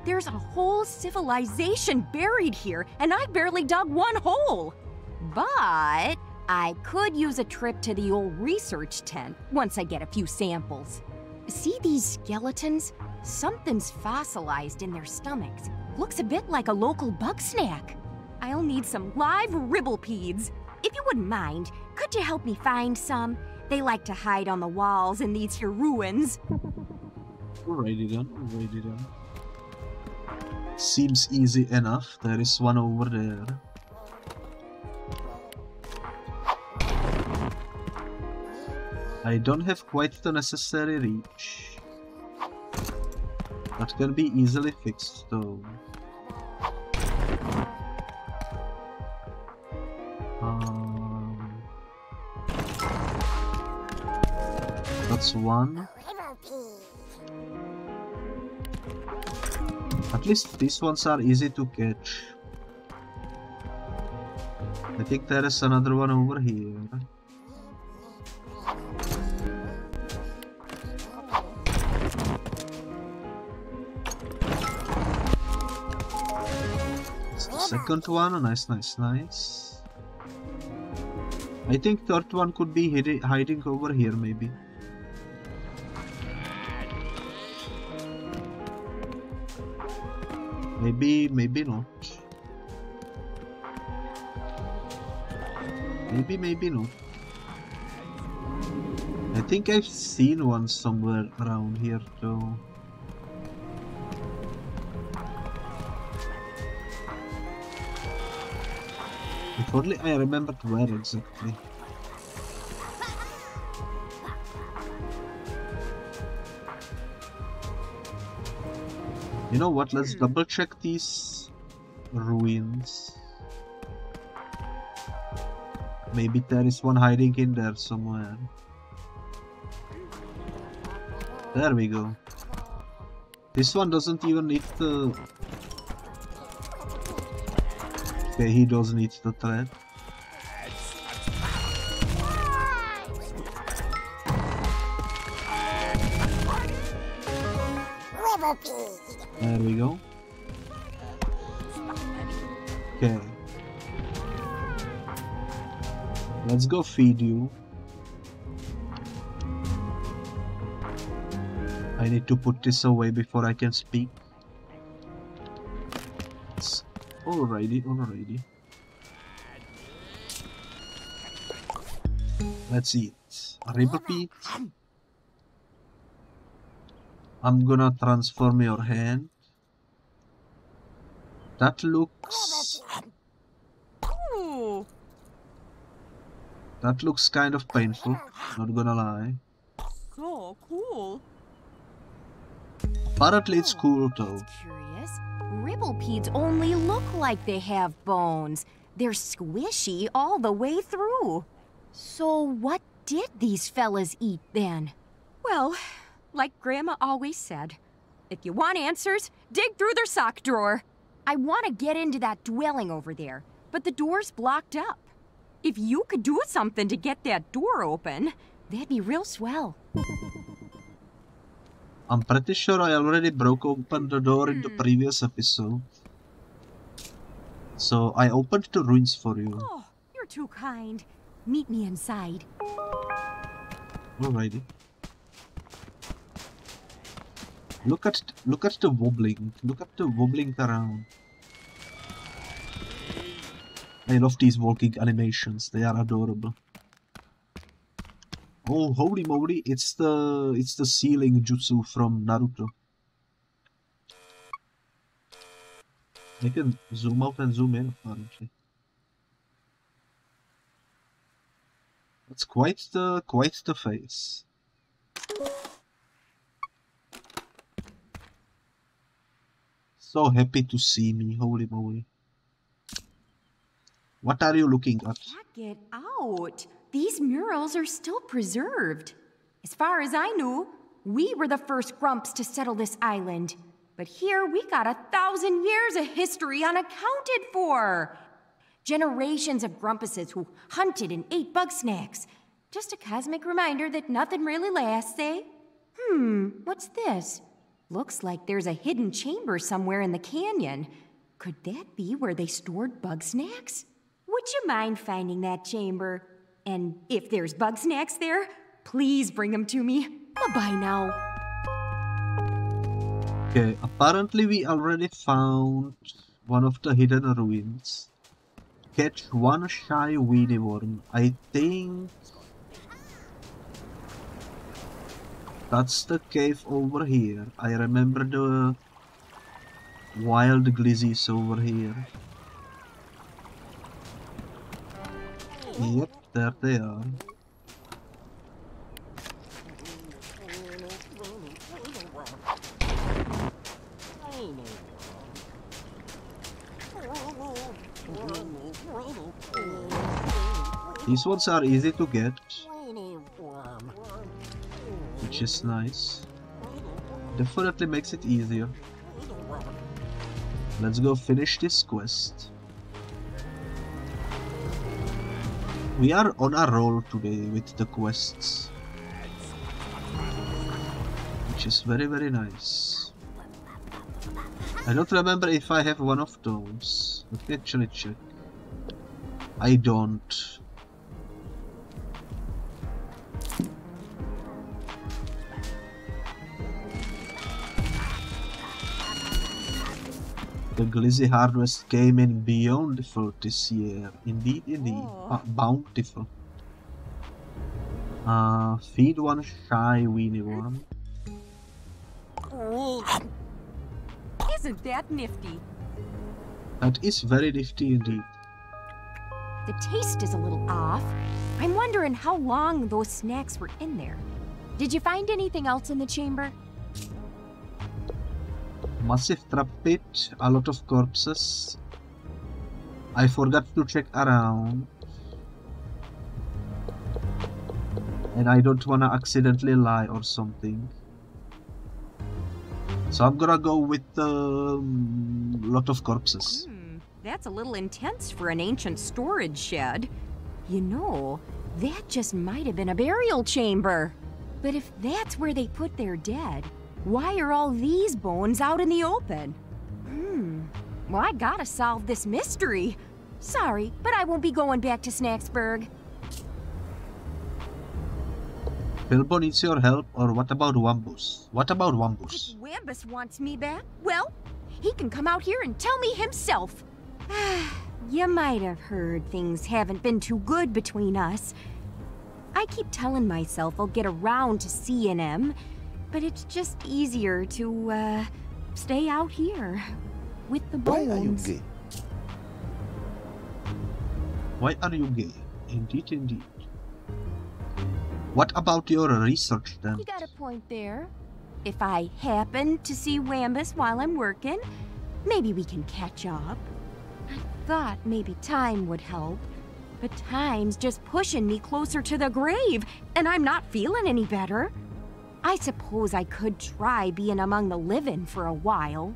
There's a whole civilization buried here, and I barely dug one hole. But I could use a trip to the old research tent once I get a few samples. See these skeletons? Something's fossilized in their stomachs. Looks a bit like a local bug snack. I'll need some live ribblepedes. If you wouldn't mind, could you help me find some? They like to hide on the walls in these here ruins. Alrighty then, alrighty then. Seems easy enough. There is one over there. I don't have quite the necessary reach. That can be easily fixed though. That's one. At least these ones are easy to catch. I think there is another one over here. Second one, nice, nice, nice. I think third one could be hiding over here, maybe. Maybe not. Maybe not. I think I've seen one somewhere around here too. If only I remembered where exactly. You know what, let's double check these ruins. Maybe there is one hiding in there somewhere. There we go. This one doesn't even need the... Okay, he does need the thread. There we go. Okay. Let's go feed you. I need to put this away before I can speak. Alrighty, alrighty. Let's eat. Repeat. I'm gonna transform your hand. That looks... That looks kind of painful, not gonna lie. Oh, cool. Apparently it's cool though. That's curious. Ribblepedes only look like they have bones. They're squishy all the way through. So what did these fellas eat then? Well, like Grandma always said, if you want answers, dig through their sock drawer. I want to get into that dwelling over there, but the door's blocked up. If you could do something to get that door open, that'd be real swell. I'm pretty sure I already broke open the door in the previous episode. So I opened the ruins for you. Oh, you're too kind. Meet me inside. Alrighty. Look at the wobbling. Look at the wobbling around. I love these walking animations, they are adorable. Oh, holy moly, it's the ceiling jutsu from Naruto. I can zoom out and zoom in, apparently. That's quite the face. So happy to see me, holy moly. What are you looking at? Get out! These murals are still preserved. As far as I knew, we were the first grumps to settle this island. But here we got 1,000 years of history unaccounted for. Generations of grumpuses who hunted and ate Bugsnax. Just a cosmic reminder that nothing really lasts, eh? What's this? Looks like there's a hidden chamber somewhere in the canyon. Could that be where they stored Bugsnax? Would you mind finding that chamber? And if there's Bugsnax there, please bring them to me. Bye-bye now. Okay, apparently we already found one of the hidden ruins. Catch one shy weenie worm. I think that's the cave over here. I remember the wild glizzies over here. Yep, there they are. These ones are easy to get, which is nice. Definitely makes it easier. Let's go finish this quest. We are on a roll today with the quests, which is very, very nice. I don't remember if I have one of those. Let me actually check. I don't. The glizzy harvest came in bountiful this year. Indeed, indeed. Bountiful. Feed one shy weenie worm. Isn't that nifty? That is very nifty indeed. The taste is a little off. I'm wondering how long those snacks were in there. Did you find anything else in the chamber? Massive trap pit, a lot of corpses. I forgot to check around. And I don't wanna accidentally lie or something. So I'm gonna go with a lot of corpses. That's a little intense for an ancient storage shed. You know, that just might have been a burial chamber. But if that's where they put their dead, why are all these bones out in the open? Well, I gotta solve this mystery. Sorry, but I won't be going back to Snacksburg. Bilbo needs your help, or what about Wambus? What about Wambus? If Wambus wants me back, well, he can come out here and tell me himself. You might have heard things haven't been too good between us. I keep telling myself I'll get around to seeing him, but it's just easier to, stay out here with the bones. Why are you gay? Why are you gay? Indeed, indeed. What about your research then? You got a point there. If I happen to see Wambus while I'm working, maybe we can catch up. I thought maybe time would help, but time's just pushing me closer to the grave, and I'm not feeling any better. I suppose I could try being among the living for a while.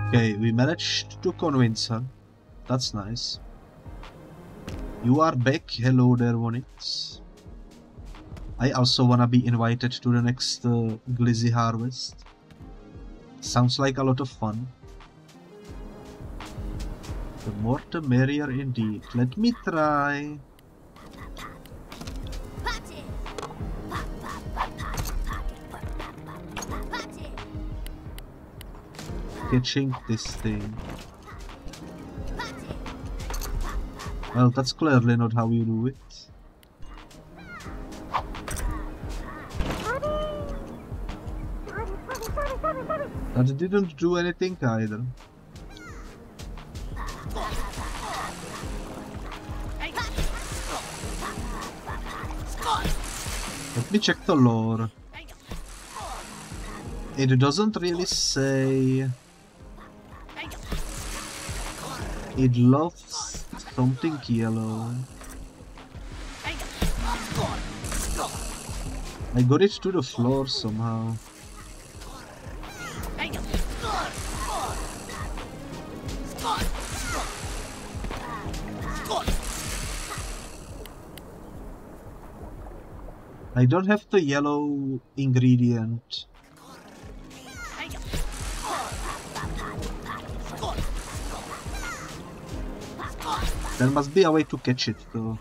Okay, we managed to convince her. That's nice. You are back. Hello there, Wonix. I also wanna be invited to the next glizzy harvest. Sounds like a lot of fun. The more the merrier indeed. Let me try. Catching this thing. Well, that's clearly not how you do it. That didn't do anything either. Let me check the lore. It doesn't really say. It loves something yellow. I got it to the floor somehow. I don't have the yellow ingredient. There must be a way to catch it though.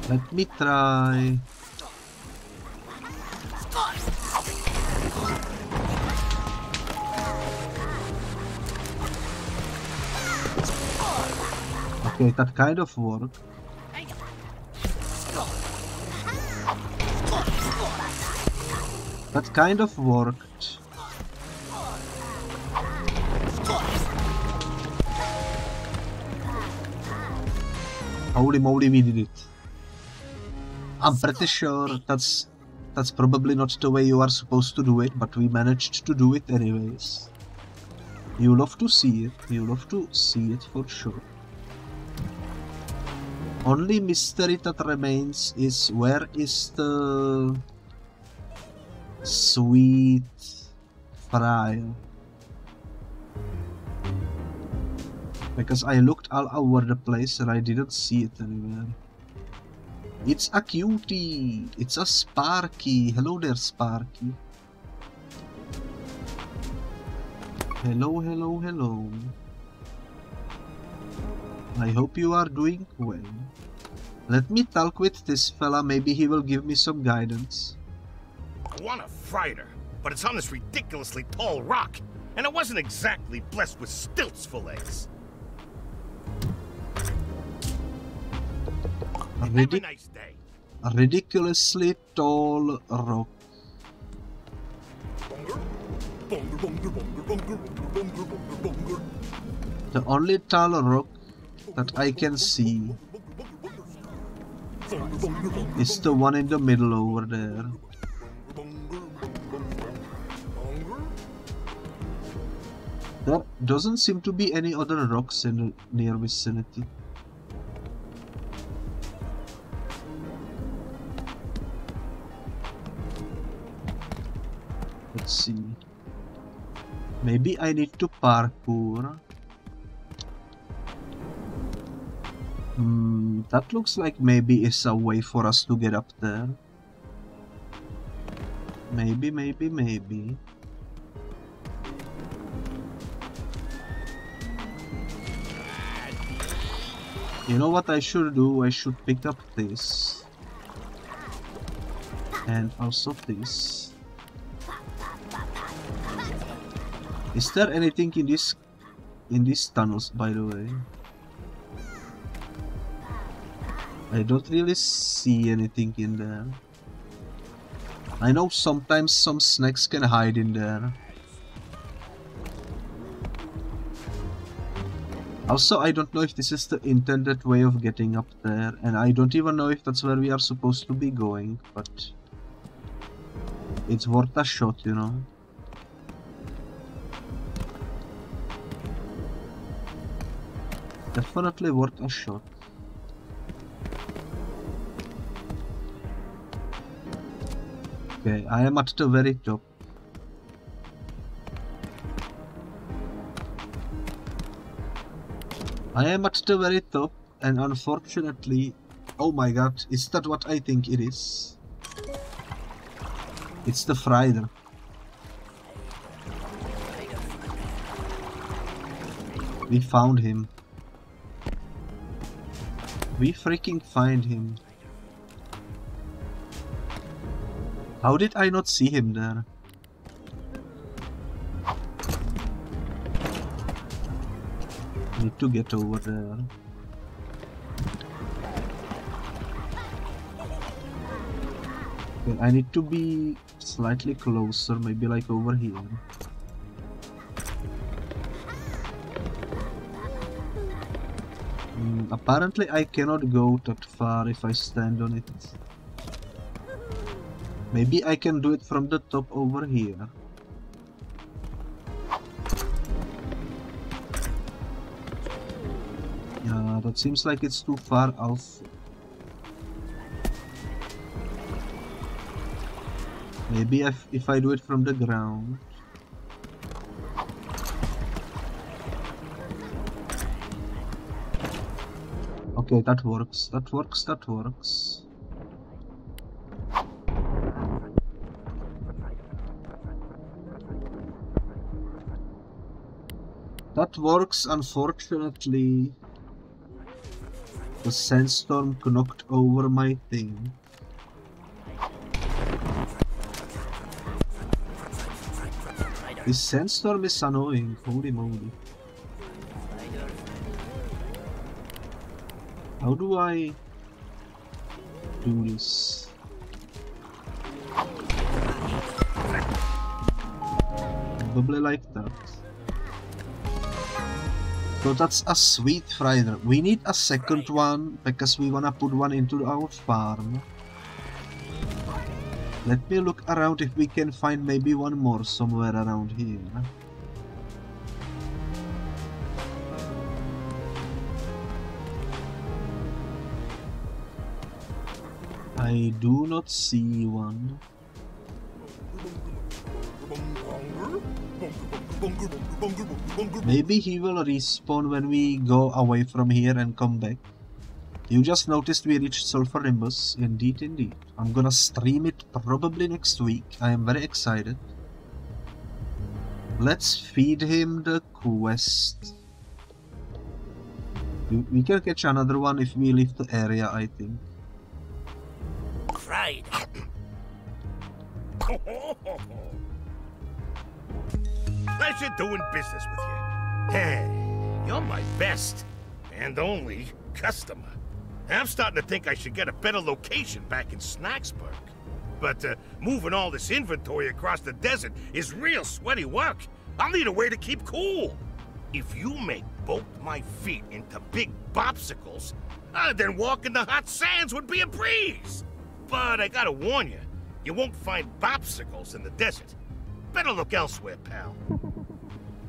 Let me try. Okay, that kind of worked. That kind of worked. Holy moly, we did it. I'm pretty sure that's probably not the way you are supposed to do it, but we managed to do it anyways. You love to see it. You love to see it for sure. Only mystery that remains is where is the sweet fry? Because I looked all over the place and I didn't see it anywhere. It's a cutie! It's a Sparky! Hello there, Sparky. Hello, hello, hello. I hope you are doing well. Let me talk with this fella, maybe he will give me some guidance. I want a freighter, but it's on this ridiculously tall rock, and it wasn't exactly blessed with stilts for legs. Have a nice day. A ridiculously tall rock. The only tall rock that I can see is the one in the middle over there. There doesn't seem to be any other rocks in the near vicinity. Let's see. Maybe I need to parkour. That looks like maybe is a way for us to get up there. Maybe, maybe, maybe. You know what I should do? I should pick up this. And also this. Is there anything in these tunnels, by the way? I don't really see anything in there. I know sometimes some snacks can hide in there. Also, I don't know if this is the intended way of getting up there, and I don't even know if that's where we are supposed to be going, but it's worth a shot, you know. Definitely worth a shot. Okay, I am at the very top. I am at the very top, and unfortunately... Oh my god, is that what I think it is? It's the Frieder. We found him. We freaking find him. How did I not see him there? Need to get over there. Okay, I need to be slightly closer, maybe like over here. Apparently I cannot go that far if I stand on it. Maybe I can do it from the top over here. Yeah, that seems like it's too far off. Maybe if I do it from the ground. Okay, that works, that works, that works. That works, unfortunately. The sandstorm knocked over my thing. This sandstorm is annoying, holy moly. How do I do this? Probably like that. So that's a sweet frieder. We need a second one because we wanna put one into our farm. Let me look around if we can find maybe one more somewhere around here. I do not see one. Maybe he will respawn when we go away from here and come back. You just noticed we reached Sulfur Nimbus. Indeed, indeed. I'm gonna stream it probably next week. I am very excited. Let's feed him the quest. We can catch another one if we leave the area, I think. Right. Pleasure doing business with you. Hey, you're my best and only customer. I'm starting to think I should get a better location back in Snacksburg. But moving all this inventory across the desert is real sweaty work. I'll need a way to keep cool. If you make both my feet into big bopsicles, then walking the hot sands would be a breeze. But I gotta warn you, you won't find bopsicles in the desert. Better look elsewhere, pal.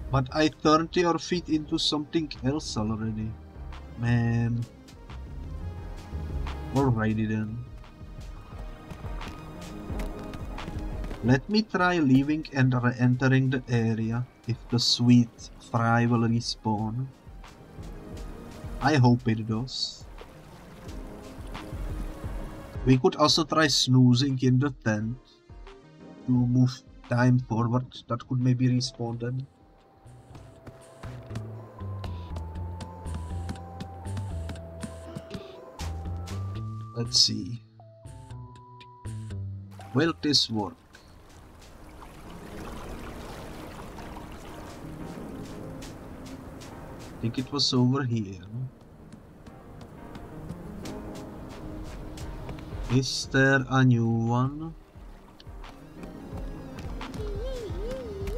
But I turned your feet into something else already. Man. Alrighty then. Let me try leaving and re-entering the area if the sweet fry will respawn. I hope it does. We could also try snoozing in the tent to move time forward. That could maybe respawn then. Let's see. Will this work? I think it was over here. Is there a new one?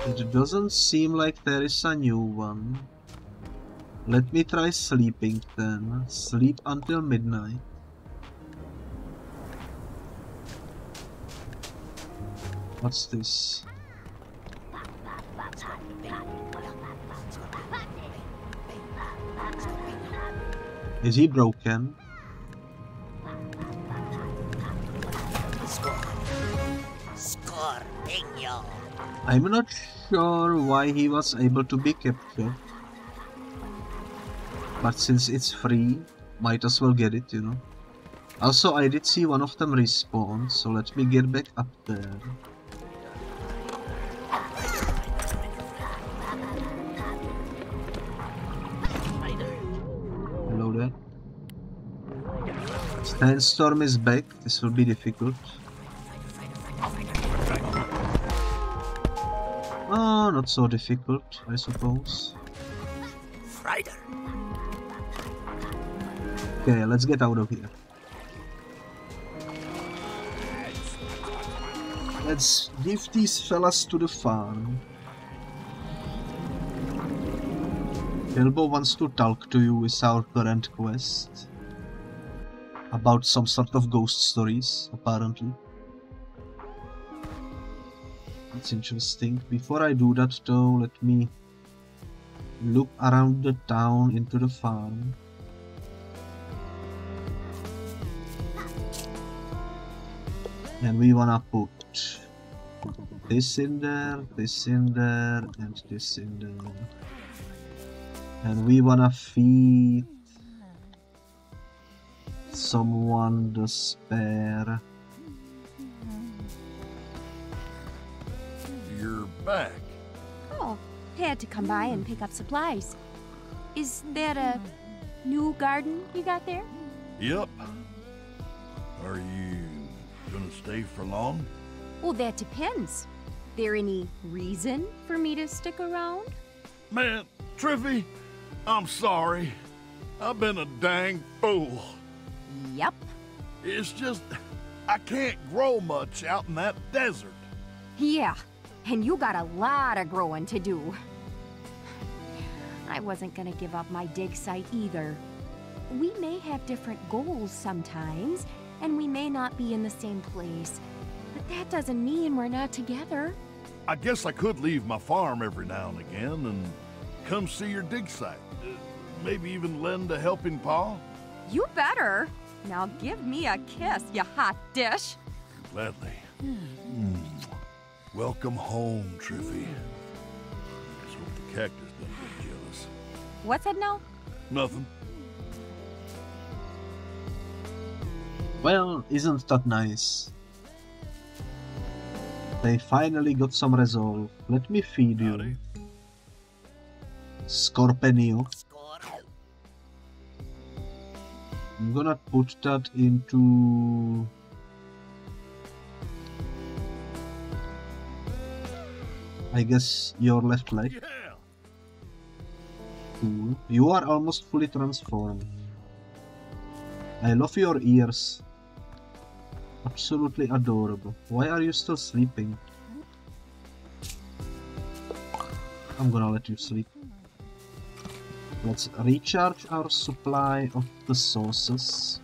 It doesn't seem like there is a new one. Let me try sleeping then. Sleep until midnight. What's this? Is he broken? I'm not sure why he was able to be captured. But since it's free, might as well get it, you know. Also, I did see one of them respawn, so let me get back up there. Hello there. Sandstorm is back, this will be difficult. Oh, not so difficult, I suppose. Frider. Okay, let's get out of here. Let's give these fellas to the farm. Bilbo wants to talk to you with our current quest. About some sort of ghost stories, apparently. That's interesting. Before I do that though, let me look around the town into the farm. And we wanna put this in there, and this in there. And we wanna feed someone the spare. You're back. Oh, had to come by and pick up supplies. Is that a new garden you got there? Yep. Are you gonna stay for long? Well, that depends. There any reason for me to stick around? Man, Triffy, I'm sorry. I've been a dang fool. Yep. It's just, I can't grow much out in that desert. Yeah, and you got a lot of growing to do. I wasn't gonna give up my dig site either. We may have different goals sometimes, and we may not be in the same place. But that doesn't mean we're not together. I guess I could leave my farm every now and again and come see your dig site. Maybe even lend a helping paw? You better. Now give me a kiss, you hot dish. Gladly. Welcome home, Triffy. Just hope the cactus doesn't get jealous. What's that now? Nothing. Well, isn't that nice? They finally got some resolve. Let me feed you. Howdy. Scorpenio. I'm gonna put that into... I guess your left leg. Yeah. Cool. You are almost fully transformed. I love your ears. Absolutely adorable. Why are you still sleeping? I'm gonna let you sleep. Let's recharge our supply of the sauces.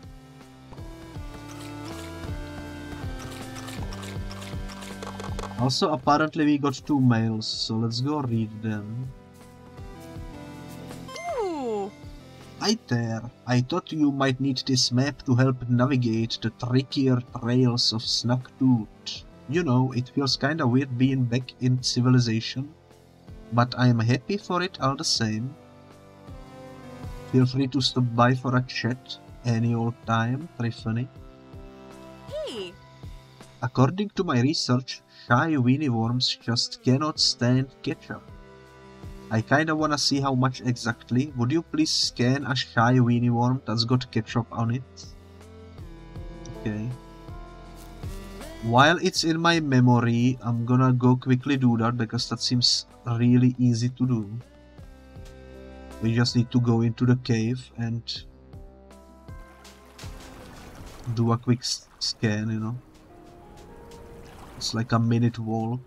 Also, apparently we got 2 mails, so let's go read them. Ooh. Hi there, I thought you might need this map to help navigate the trickier trails of Snaktooth. You know, it feels kinda weird being back in civilization, but I'm happy for it all the same. Feel free to stop by for a chat any old time, Triffany. Hey. According to my research, shy weenie worms just cannot stand ketchup. I kinda wanna see how much exactly. Would you please scan a shy weenie worm that's got ketchup on it? Okay. While it's in my memory, I'm gonna go quickly do that because that seems really easy to do. We just need to go into the cave and do a quick scan, you know. It's like a minute walk.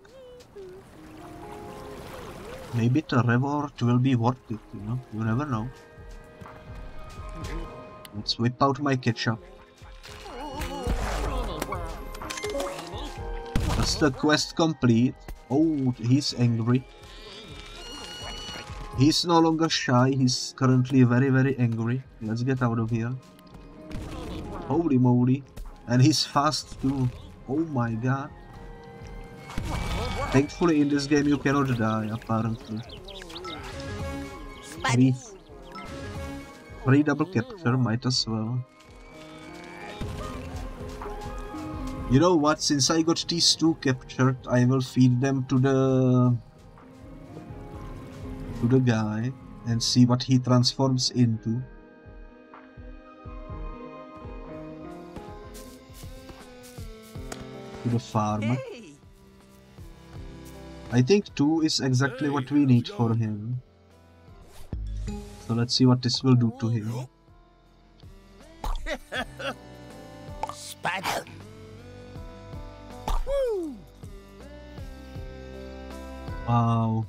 Maybe the reward will be worth it, you know. You never know. Let's whip out my ketchup. That's the quest complete. Oh, he's angry. He's no longer shy, he's currently very, very angry. Let's get out of here. Holy moly. And he's fast too. Oh my god. Thankfully in this game you cannot die, apparently. Free double capture, might as well. You know what, since I got these 2 captured, I will feed them to the guy and see what he transforms into. To the farmer. Hey. I think 2 is exactly what we need for him. So let's see what this will do to him. Spider. Wow.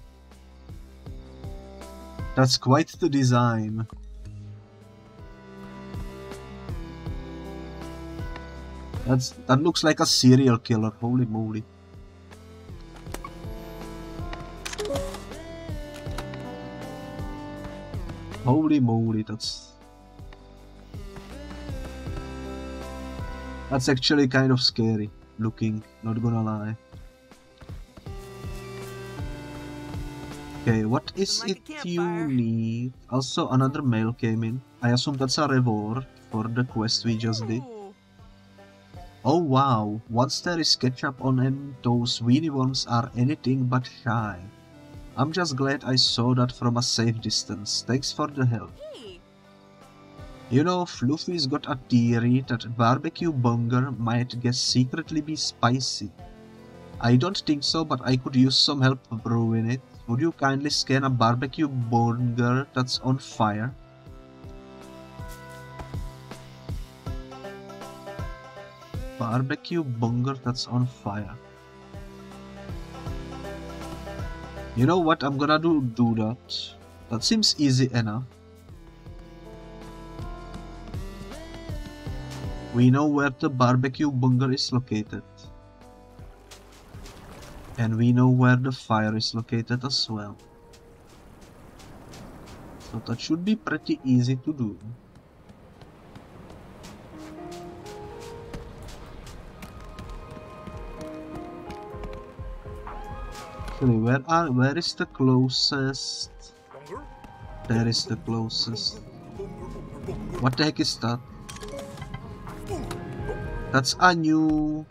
That's quite the design. That looks like a serial killer, holy moly. Holy moly, that's actually kind of scary looking, not gonna lie. Okay, what is it you need? Also, another mail came in. I assume that's a reward for the quest we just did. Oh wow, once there is ketchup on them, those weenie worms are anything but shy. I'm just glad I saw that from a safe distance. Thanks for the help. You know, Fluffy's got a theory that barbecue bunger might secretly be spicy. I don't think so, but I could use some help brewing it. Would you kindly scan a barbecue burger that's on fire? Barbecue burger that's on fire. You know what? I'm gonna do that. That seems easy enough. We know where the barbecue burger is located. And we know where the fire is located as well. So that should be pretty easy to do. Actually, where is the closest? There is the closest. What the heck is that? That's a new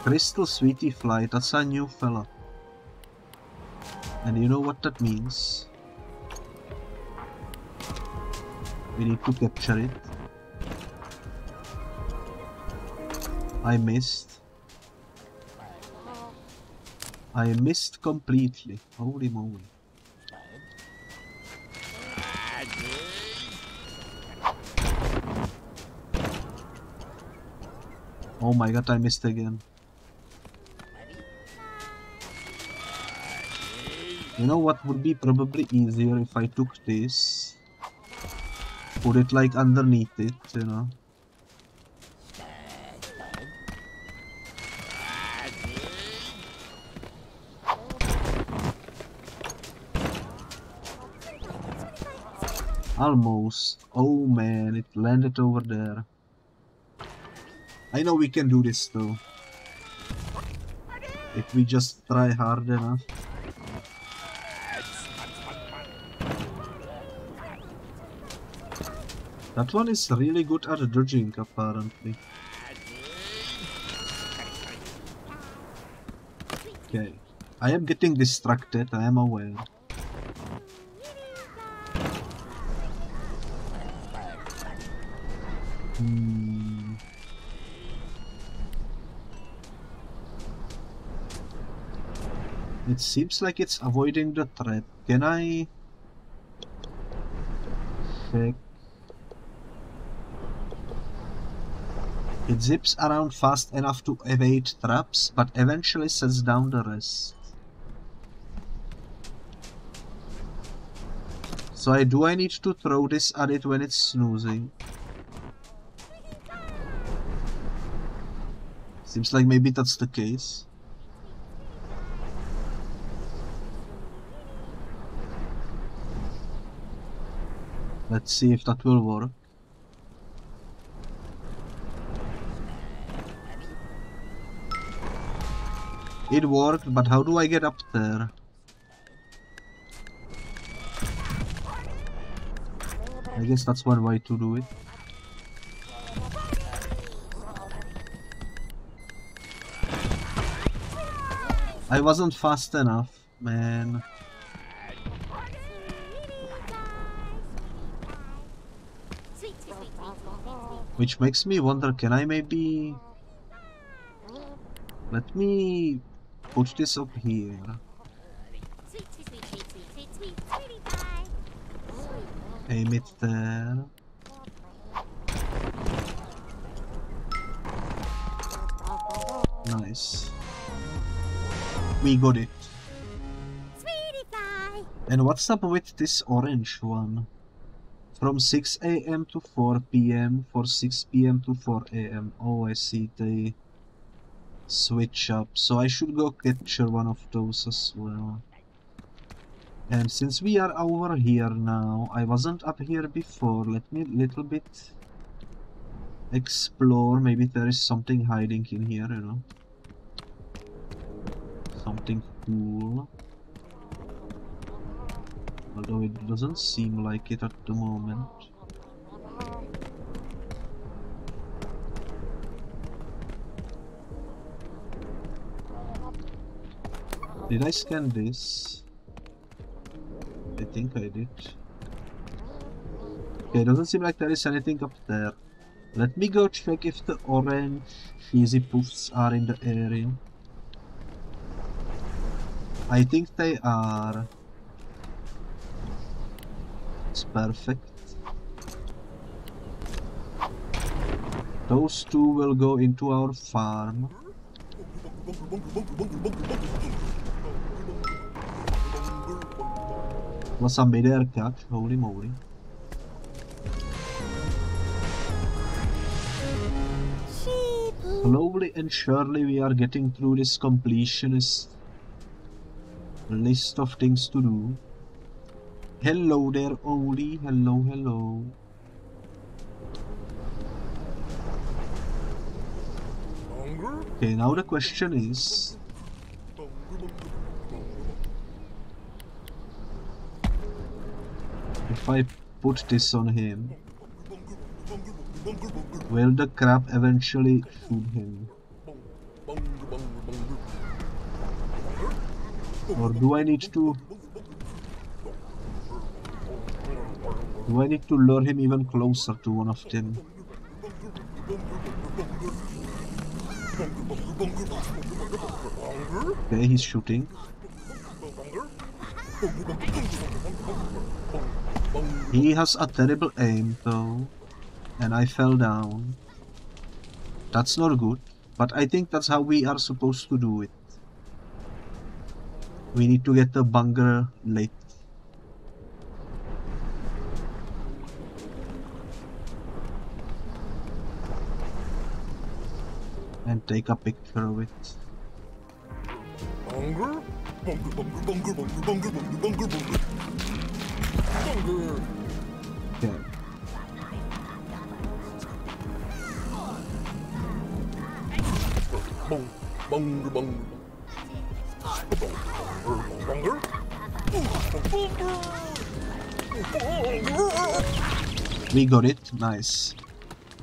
Crystal Sweetie Fly. That's a new fella. And you know what that means? We need to capture it. I missed. I missed completely. Holy moly. Oh my god, I missed again. You know what would be probably easier if I took this, put it like underneath it, you know. Almost. Oh man, it landed over there. I know we can do this though. If we just try hard enough. That one is really good at dodging, apparently. Okay. I am getting distracted, I am aware. It seems like it's avoiding the trap. Can I check? It zips around fast enough to evade traps, but eventually sets down the rest. So do I need to throw this at it when it's snoozing? Seems like maybe that's the case. Let's see if that will work. It worked, but how do I get up there? I guess that's one way to do it. I wasn't fast enough, man. Which makes me wonder, can I maybe... Let me put this up here. Aim it there. Nice. We got it. Sweetie pie. And what's up with this orange one? From 6 AM to 4 PM, for 6 PM to 4 AM. Oh, I see, they switch up. So I should go capture one of those as well. And since we are over here now, I wasn't up here before. Let me little bit explore. Maybe there is something hiding in here, you know. Something cool. Although it doesn't seem like it at the moment. Did I scan this? I think I did. Okay, it doesn't seem like there is anything up there. Let me go check if the orange cheesy puffs are in the area. I think they are. It's perfect. Those two will go into our farm. Was a mid-air catch, holy moly. Slowly and surely we are getting through this completionist list of things to do. Hello there, Odie. Hello, hello. Okay, now the question is... if I put this on him, will the crab eventually shoot him? Or do I need to... lure him even closer to one of them? Okay, he's shooting. He has a terrible aim though, and I fell down. That's not good, but I think that's how we are supposed to do it. We need to get the bunker lit. And take a picture of it. Okay. We got it, nice.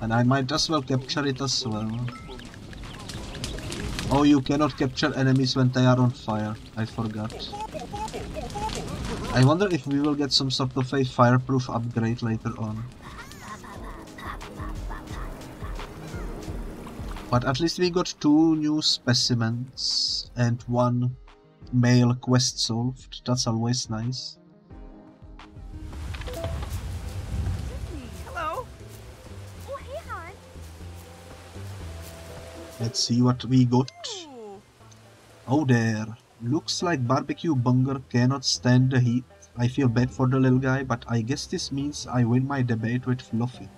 And I might as well capture it as well. Oh, you cannot capture enemies when they are on fire. I forgot. I wonder if we will get some sort of a fireproof upgrade later on. But at least we got 2 new specimens and 1 male quest solved. That's always nice. Hello. Oh, hey, hon. Let's see what we got. Oh there. Looks like barbecue bunger cannot stand the heat. I feel bad for the little guy, but I guess this means I win my debate with Fluffy.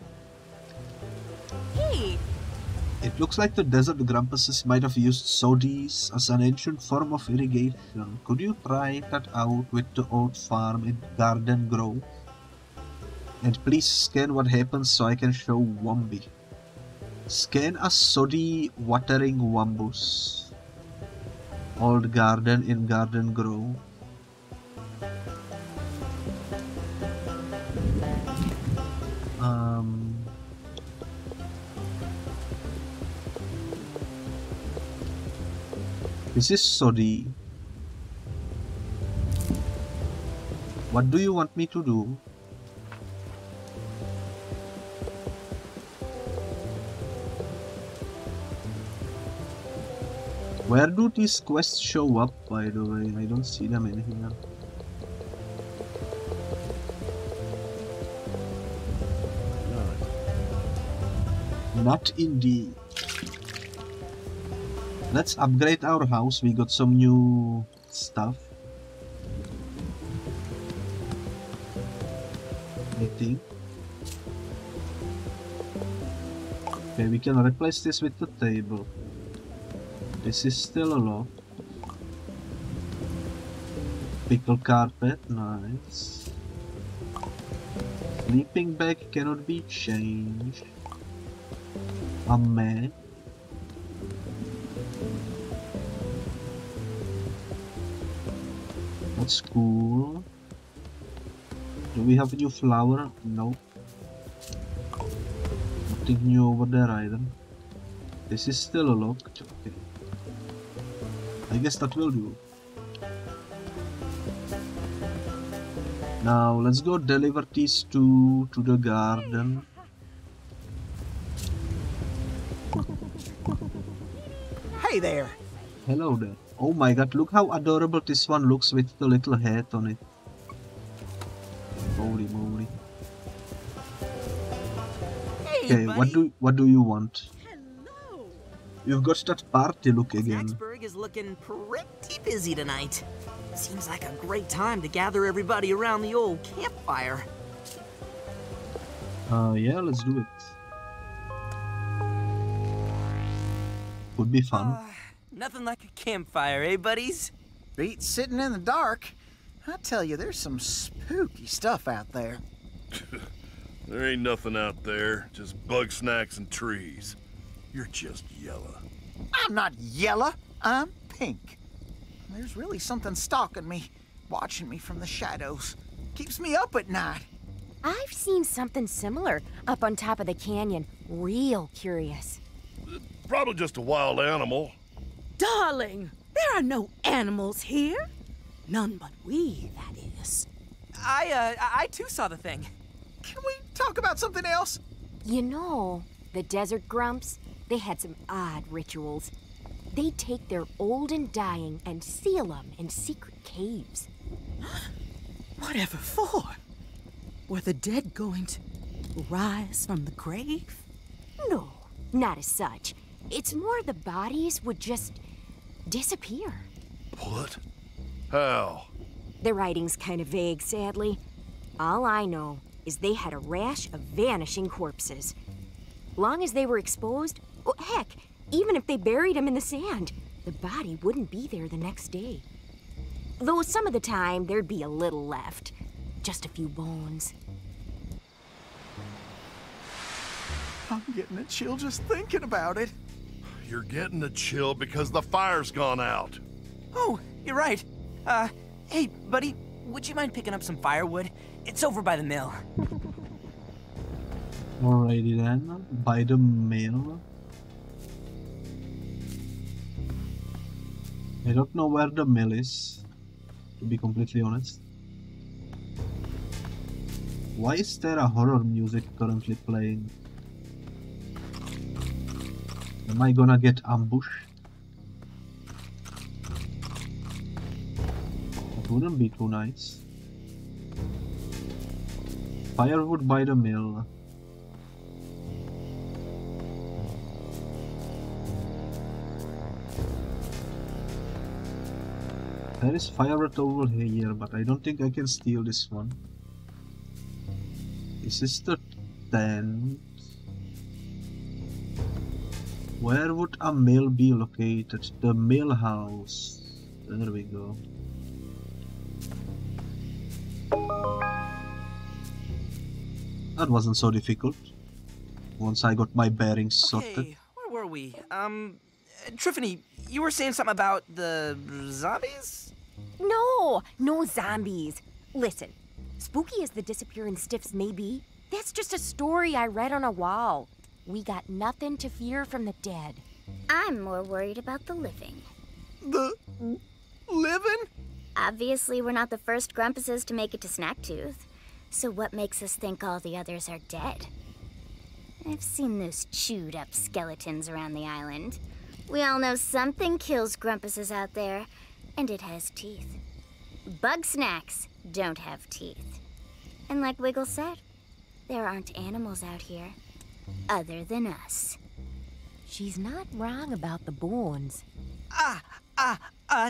Hey! It looks like the desert grumpuses might have used sodies as an ancient form of irrigation. Could you try that out with the old farm in Garden Grove? And please scan what happens so I can show Wombi. Scan a soddy watering Wombus. Old garden in Garden Grove. This is soddy. What do you want me to do? Where do these quests show up, by the way? I don't see them in here. Not indeed. Let's upgrade our house. We got some new stuff. I think. Okay, we can replace this with the table. This is still a lock. Pickle carpet, nice. Sleeping bag cannot be changed. A man. That's cool. Do we have a new flower? No. Nothing new over there either. This is still locked. Okay. I guess that will do. Now let's go deliver these two to the garden. Hey there. Hello there. Oh my god, look how adorable this one looks with the little hat on it. Holy moly. Hey, Okay, buddy. what do you want? Hello. You've got that party look again. Snacksburg is looking pretty busy tonight. Seems like a great time to gather everybody around the old campfire. Yeah, let's do it. Would be fun. Nothing like a campfire, eh, buddies? Beat sitting in the dark. I tell you, there's some spooky stuff out there. There ain't nothing out there, just Bugsnax and trees. You're just yellow. I'm not yellow, I'm pink. There's really something stalking me, watching me from the shadows. Keeps me up at night. I've seen something similar up on top of the canyon. Real curious. Probably just a wild animal. Darling, there are no animals here. None but we, that is. I too saw the thing. Can we talk about something else? You know, the desert grumps, they had some odd rituals. They'd take their old and dying and seal them in secret caves. Whatever for? Were the dead going to rise from the grave? No, not as such. It's more the bodies would just disappear. What? How? The writing's kind of vague, sadly. All I know is they had a rash of vanishing corpses. Long as they were exposed, oh, heck, even if they buried them in the sand, the body wouldn't be there the next day. Though some of the time, there'd be a little left. Just a few bones. I'm getting a chill just thinking about it. You're getting a chill because the fire's gone out. Oh, you're right. Hey, buddy, would you mind picking up some firewood? It's over by the mill. Alrighty then, by the mill. I don't know where the mill is, to be completely honest. Why is there a horror music currently playing? Am I gonna get ambushed? That wouldn't be too nice. Firewood by the mill. There is firewood over here, but I don't think I can steal this one. This is the tent. Where would a mill be located? The mill house. There we go. That wasn't so difficult. Once I got my bearings sorted. Okay, where were we? Triffany, you were saying something about the zombies? No, no zombies. Listen, spooky as the disappearing stiffs may be, that's just a story I read on a wall. We got nothing to fear from the dead. I'm more worried about the living. The living? Obviously, we're not the first Grumpuses to make it to Snacktooth. So what makes us think all the others are dead? I've seen those chewed up skeletons around the island. We all know something kills Grumpuses out there, and it has teeth. Bugsnax don't have teeth. And like Wiggle said, there aren't animals out here. other than us. She's not wrong about the bones.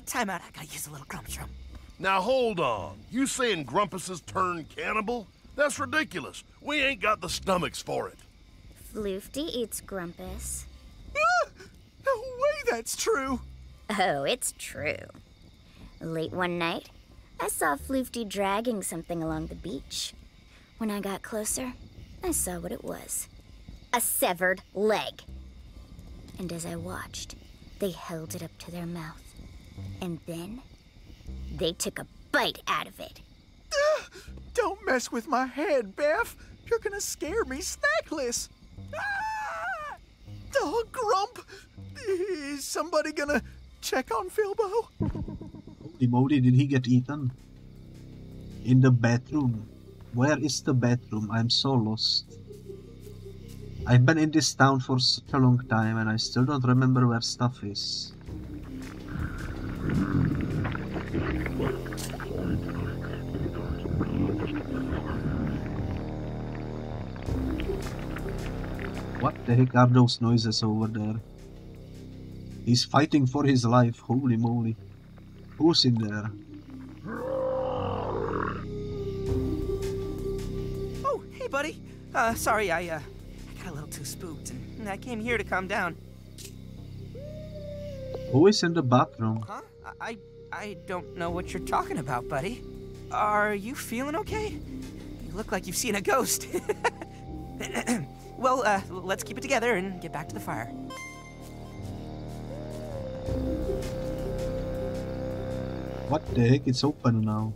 Time out. I gotta use a little grumpstrom. Now hold on. You saying Grumpuses turn cannibal? That's ridiculous. We ain't got the stomachs for it. Floofty eats Grumpus. No way that's true! Oh, it's true. Late one night, I saw Floofty dragging something along the beach. When I got closer, I saw what it was. A severed leg. And as I watched, they held it up to their mouth. And then, they took a bite out of it. Don't mess with my head, Beth. You're gonna scare me snackless. Oh, Grump! Is somebody gonna check on Philbo? Holy moly, did he get eaten? In the bathroom. Where is the bathroom? I'm so lost. I've been in this town for such a long time and I still don't remember where stuff is. What the heck are those noises over there? He's fighting for his life, holy moly. Who's in there? Oh, hey, buddy. Sorry, I got a little too spooked, and I came here to calm down. Who is in the bathroom? Huh? I don't know what you're talking about, buddy. Are you feeling okay? You look like you've seen a ghost. Well, let's keep it together and get back to the fire. What the heck? It's open now.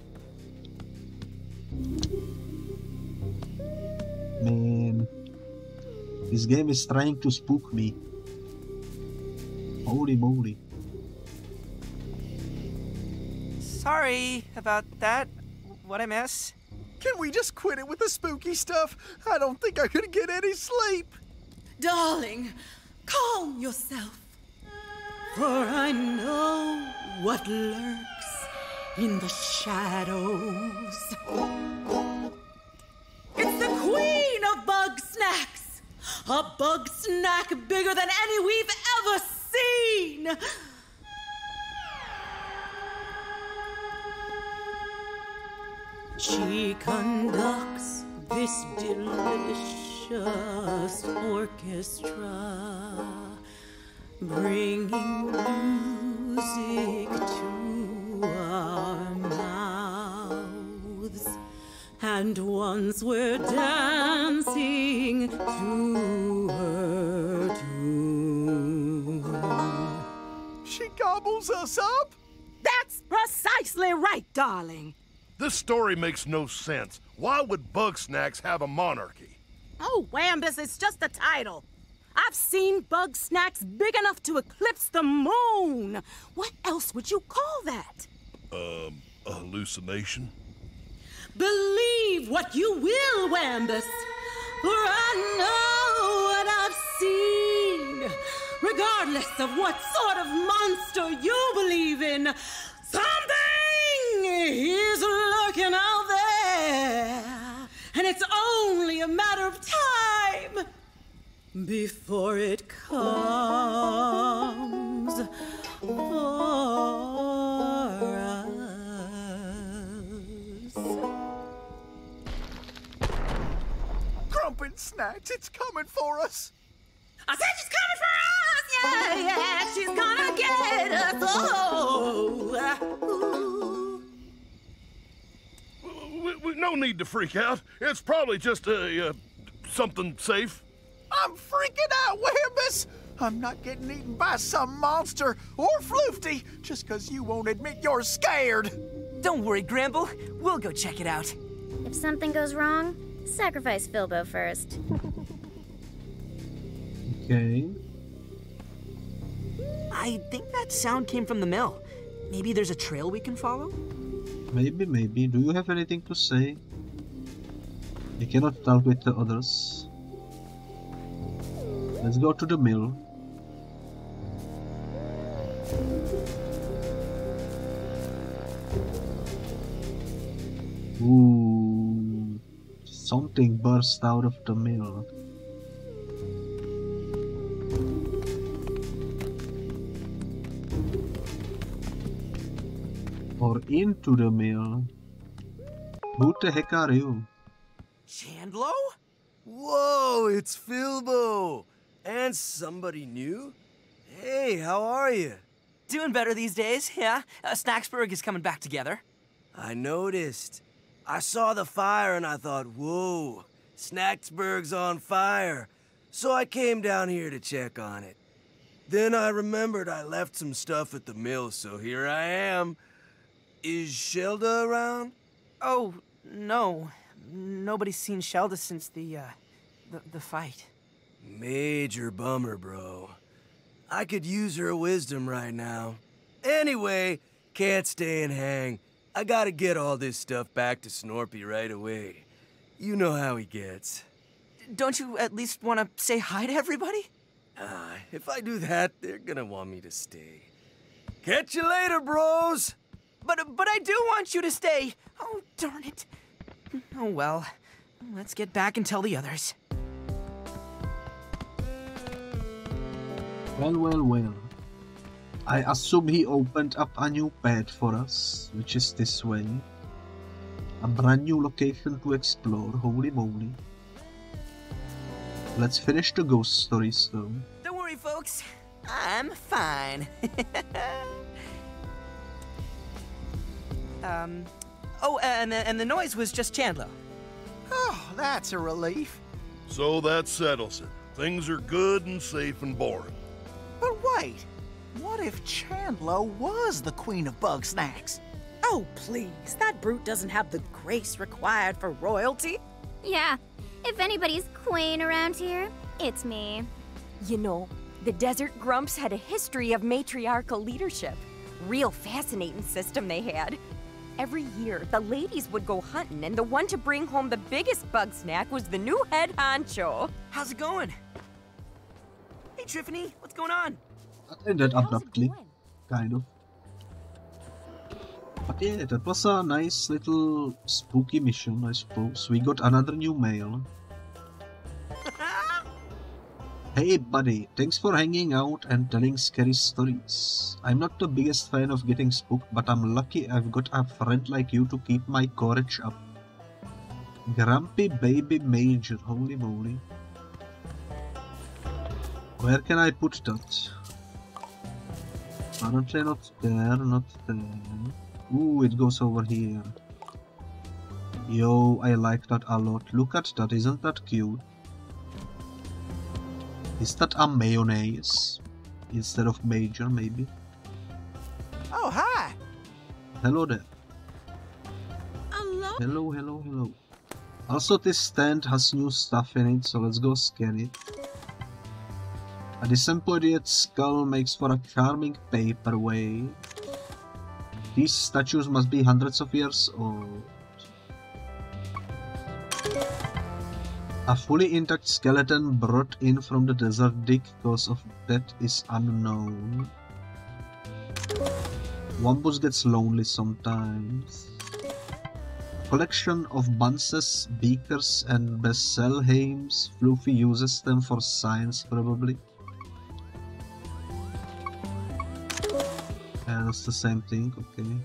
Man, this game is trying to spook me. Holy moly. Sorry about that. What I miss? Can we just quit it with the spooky stuff? I don't think I'm gonna get any sleep. Darling, calm yourself. For I know what lurks in the shadows. It's the queen of Bugsnax! A Bugsnax bigger than any we've ever seen! She conducts this delicious orchestra, bringing music to our mouths. And once we're dancing to her tune. She gobbles us up? That's precisely right, darling. This story makes no sense. Why would Bugsnax have a monarchy? Oh, Wambus, it's just the title. I've seen Bugsnax big enough to eclipse the moon. What else would you call that? A hallucination? Believe what you will, Wambus, for I know what I've seen. Regardless of what sort of monster you believe in, something is lurking out there, and it's only a matter of time before it comes for us. Grump and Snacks, it's coming for us. I said she's coming for us! Yeah, she's gonna get us! Oh! No need to freak out. It's probably just something safe. I'm freaking out, Wambus! I'm not getting eaten by some monster or Floofty just because you won't admit you're scared. Don't worry, Gramble. We'll go check it out. If something goes wrong, sacrifice Philbo first. Okay. I think that sound came from the mill. Maybe there's a trail we can follow? Maybe. Do you have anything to say? I cannot talk with the others. Let's go to the mill. Ooh. Something burst out of the mill. Or into the mill. Who the heck are you? Chandlo? Whoa, it's Philbo! And somebody new? Hey, how are you? Doing better these days, yeah. Snacksburg is coming back together. I noticed. I saw the fire and I thought, whoa, Snacksburg's on fire. So I came down here to check on it. Then I remembered I left some stuff at the mill, so here I am. Is Shelda around? Oh, no. Nobody's seen Shelda since the fight. Major bummer, bro. I could use her wisdom right now. Anyway, can't stay and hang. I gotta get all this stuff back to Snorpy right away. You know how he gets. Don't you at least want to say hi to everybody? If I do that, they're gonna want me to stay. Catch you later, bros! But I do want you to stay! Oh, darn it. Oh, well. Let's get back and tell the others. Well. I assume he opened up a new path for us, which is this way. A brand new location to explore, holy moly. Let's finish the ghost stories though. Don't worry, folks. I'm fine. Oh, and the noise was just Chandlo. Oh, that's a relief. So that settles it. Things are good and safe and boring. But wait, what if Chandlo was the queen of Bugsnax? Oh, please. That brute doesn't have the grace required for royalty. Yeah, if anybody's queen around here, it's me. You know, the Desert Grumps had a history of matriarchal leadership. Real fascinating system they had. Every year, the ladies would go hunting, and the one to bring home the biggest Bugsnax was the new head honcho. How's it going? Hey, Tiffany, what's going on? I ended abruptly, kind of. But yeah, that was a nice little spooky mission, I suppose. We got another new mail. Hey buddy, thanks for hanging out and telling scary stories. I'm not the biggest fan of getting spooked, but I'm lucky I've got a friend like you to keep my courage up. Grumpy Baby Major, holy moly. Where can I put that? Apparently not there, not there. Ooh, it goes over here. Yo, I like that a lot. Look at that, isn't that cute? Is that a mayonnaise? Instead of major, maybe? Oh, hi! Hello there. Hello? Hello. Also, this stand has new stuff in it, so let's go scan it. A disembodied skull makes for a charming paperweight. These statues must be hundreds of years old. A fully intact skeleton brought in from the desert dig cause of death is unknown. Wambus gets lonely sometimes. Collection of bunses, beakers and Besselheims. Floofy uses them for science probably. Yeah, that's the same thing, okay.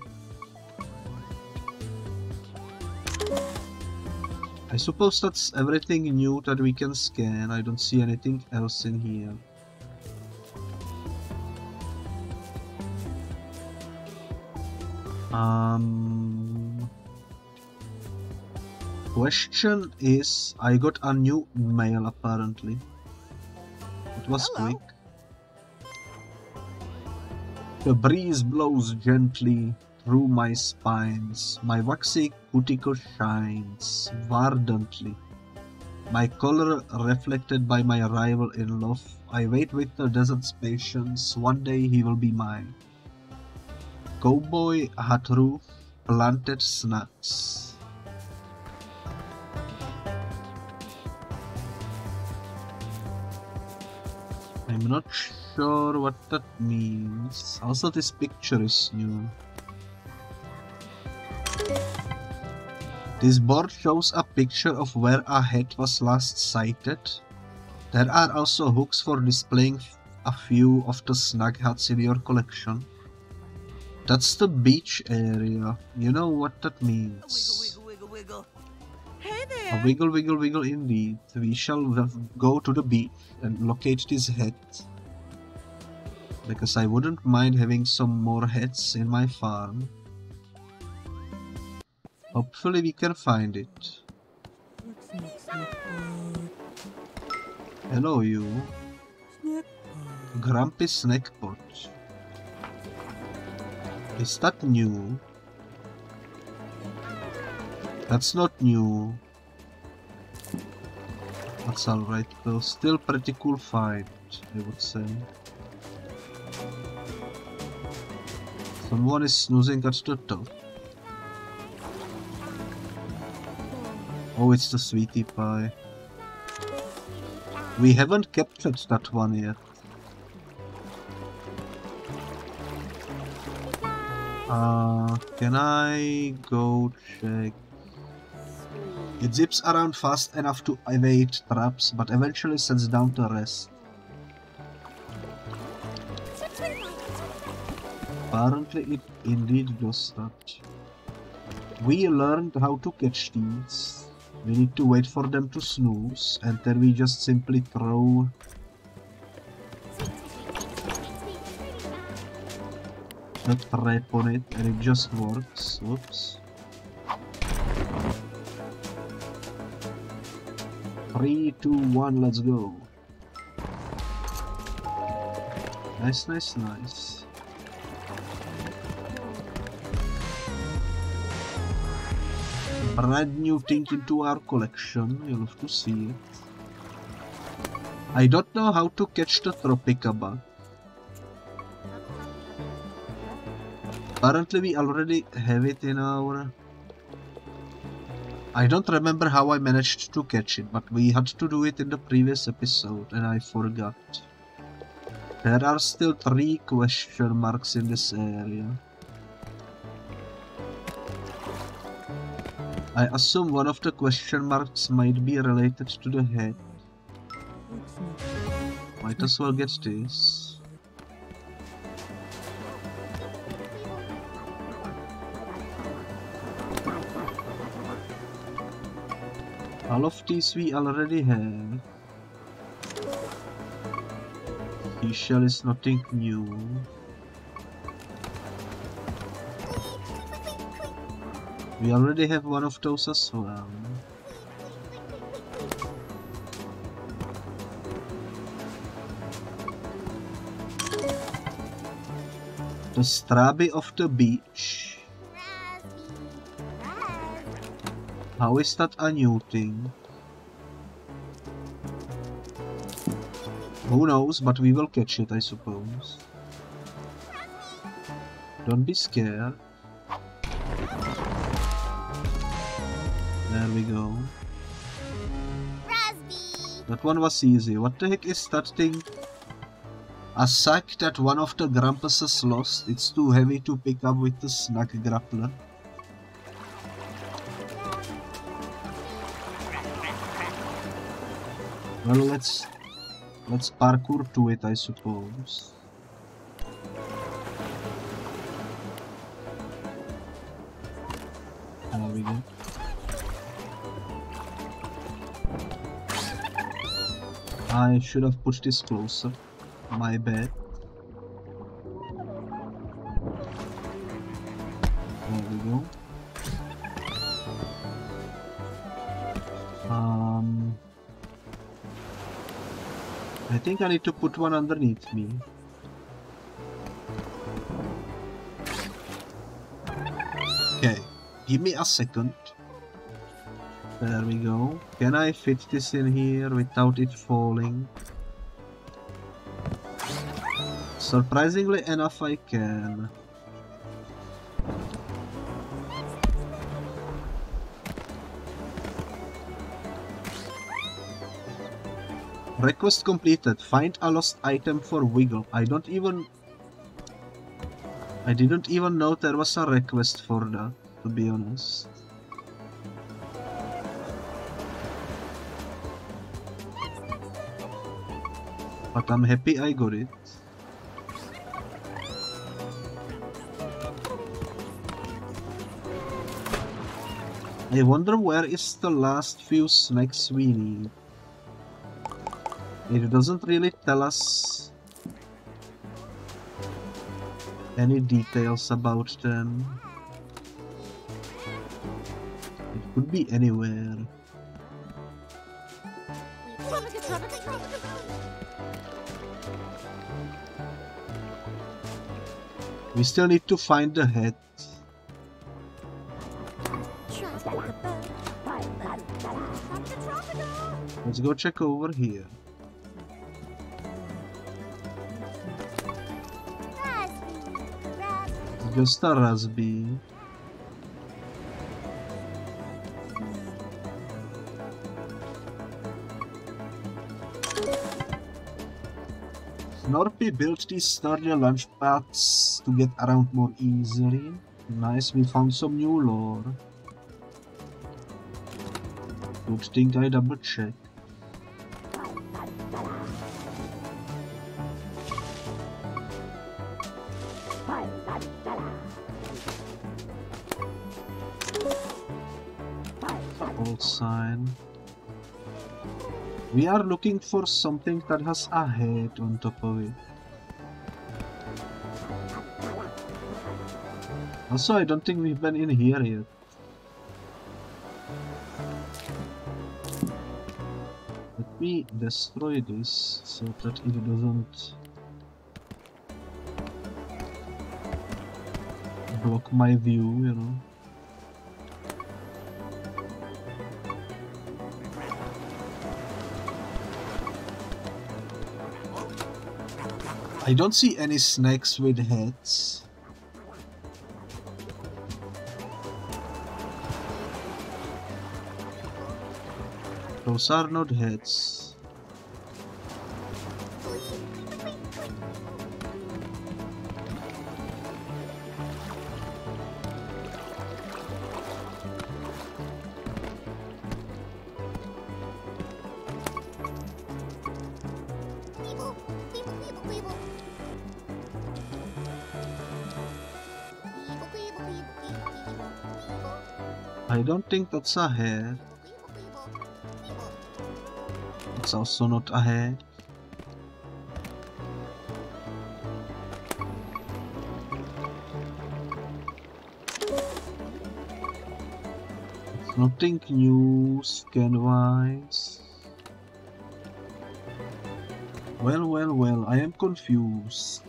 I suppose that's everything new that we can scan. I don't see anything else in here. Question is, I got a new mail apparently. It was quick. The breeze blows gently through my spines, my waxy cuticle shines ardently. My color reflected by my rival in love, I wait with the desert's patience, one day he will be mine. Cowboy hat roof, planted snacks. I'm not sure what that means. Also, this picture is new. This board shows a picture of where a head was last sighted. There are also hooks for displaying a few of the snag hats in your collection. That's the beach area. You know what that means. Wiggle, wiggle, wiggle. Hey A there. wiggle, wiggle, wiggle indeed. We shall go to the beach and locate this head. Because I wouldn't mind having some more heads in my farm. Hopefully we can find it. Hello you. Grumpy Snackpot. Is that new? That's not new. That's alright though. Still pretty cool fight, I would say. Someone is snoozing at the top. Oh, it's the sweetie pie. We haven't captured that one yet. Can I go check? It zips around fast enough to evade traps, but eventually sets down to rest. Apparently it indeed does that. We learned how to catch these. We need to wait for them to snooze, and then we just simply throw the trap on it, and it just works. Oops. 3, 2, 1, let's go. Nice, nice, nice. Brand new thing into our collection, you'll have to see it. I don't know how to catch the Tropica bug. Apparently we already have it in our... I don't remember how I managed to catch it, but we had to do it in the previous episode and I forgot. There are still 3 question marks in this area. I assume one of the question marks might be related to the head. Might as well get this. All of these we already have. Seashell is nothing new. We already have one of those as well. The Strabi of the beach. How is that a new thing? Who knows, but we will catch it, I suppose. Don't be scared. There we go. That one was easy. What the heck is that thing? A sack that one of the Grampuses lost. It's too heavy to pick up with the snack grappler. Well, let's parkour to it, I suppose. There we go. I should have put this closer. My bad. There we go. I think I need to put one underneath me. Okay, give me a second. There we go. Can I fit this in here without it falling? Surprisingly enough, I can. Request completed. Find a lost item for Wiggle. I didn't even know there was a request for that, to be honest. But I'm happy I got it. I wonder where is the last few snacks we need. It doesn't really tell us any details about them. It could be anywhere. We still need to find the head. Let's go check over here. Just a raspberry. Snorpy built these sturdy launch pads to get around more easily. Nice, we found some new lore. Good thing I double check. Old sign. We are looking for something that has a head on top of it. Also, I don't think we've been in here yet. Let me destroy this so that it doesn't block my view, you know. I don't see any snakes with heads. Those are not heads. I don't think that's a head. It's also not a head. It's nothing new scan-wise. Well, I am confused.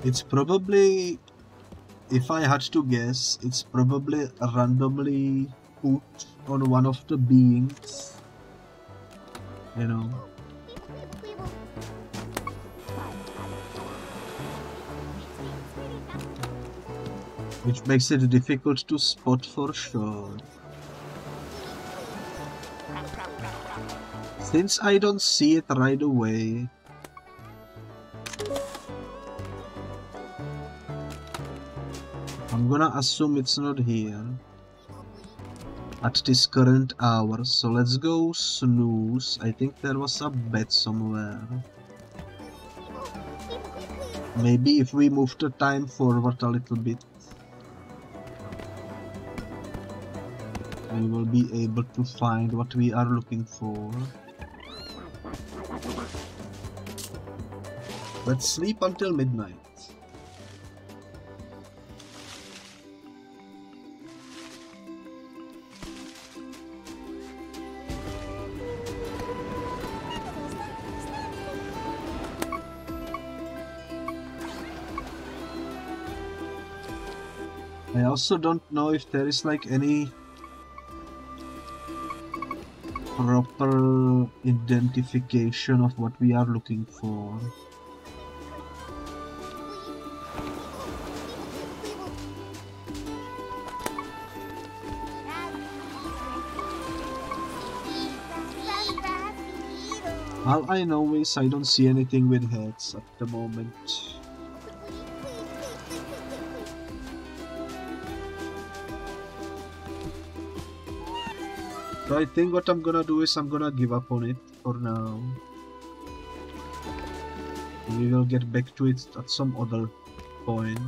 It's probably, if I had to guess, it's probably randomly put on one of the beings, you know. Which makes it difficult to spot for sure. Since I don't see it right away, I'm gonna assume it's not here at this current hour, so let's go snooze. I think there was a bed somewhere. Maybe if we move the time forward a little bit, we will be able to find what we are looking for. Let's sleep until midnight. I also don't know if there is like any proper identification of what we are looking for. All I know is I don't see anything with heads at the moment. So I think what I'm gonna do is I'm gonna give up on it for now. We will get back to it at some other point.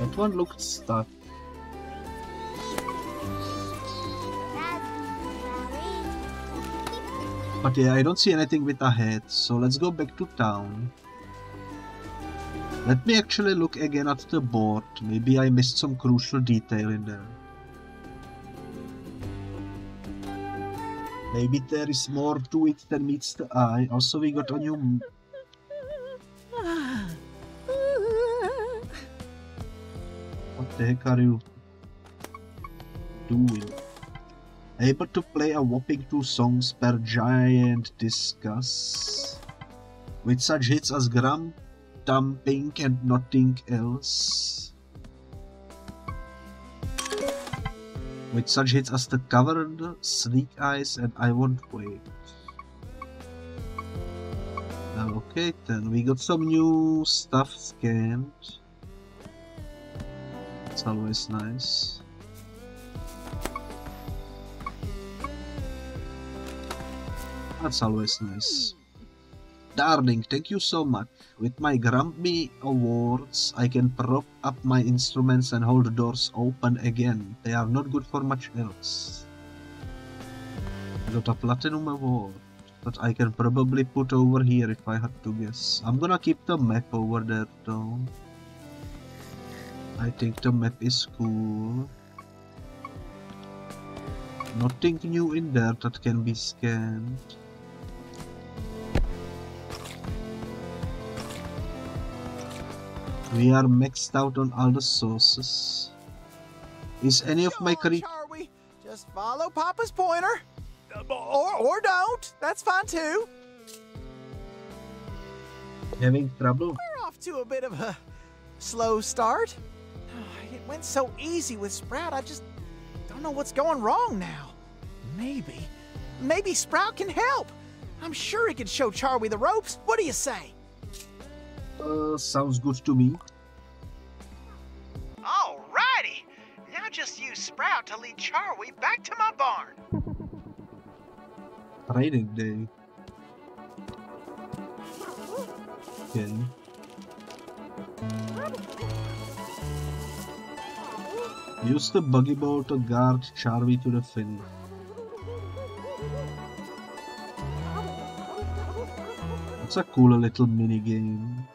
That one looked stuck. But yeah, I don't see anything with a head, so let's go back to town. Let me actually look again at the board. Maybe I missed some crucial detail in there. Maybe there is more to it than meets the eye. Also, we got a new... What the heck are you doing? Able to play a whopping 2 songs per giant discus. With such hits as Gram, Dumping and nothing else. With such hits as The Covered, Sneak Eyes and I Won't Wait. Okay then, we got some new stuff scanned. It's always nice. That's always nice. Darling, thank you so much. With my Grumpy awards, I can prop up my instruments and hold doors open again. They are not good for much else. I got a platinum award that I can probably put over here if I had to guess. I'm gonna keep the map over there though. I think the map is cool. Nothing new in there that can be scanned. We are maxed out on all the sources. Is any of my Charlie, just follow Papa's pointer. Or don't. That's fine too. Having trouble? We're off to a bit of a slow start. It went so easy with Sprout, I just don't know what's going wrong now. Maybe Sprout can help. I'm sure he could show Charlie the ropes. What do you say? Sounds good to me. Alrighty. Now just use Sprout to lead Charlie back to my barn. Training day. Okay. Use the buggy ball to guard Charlie to the finish. It's a cool little mini game.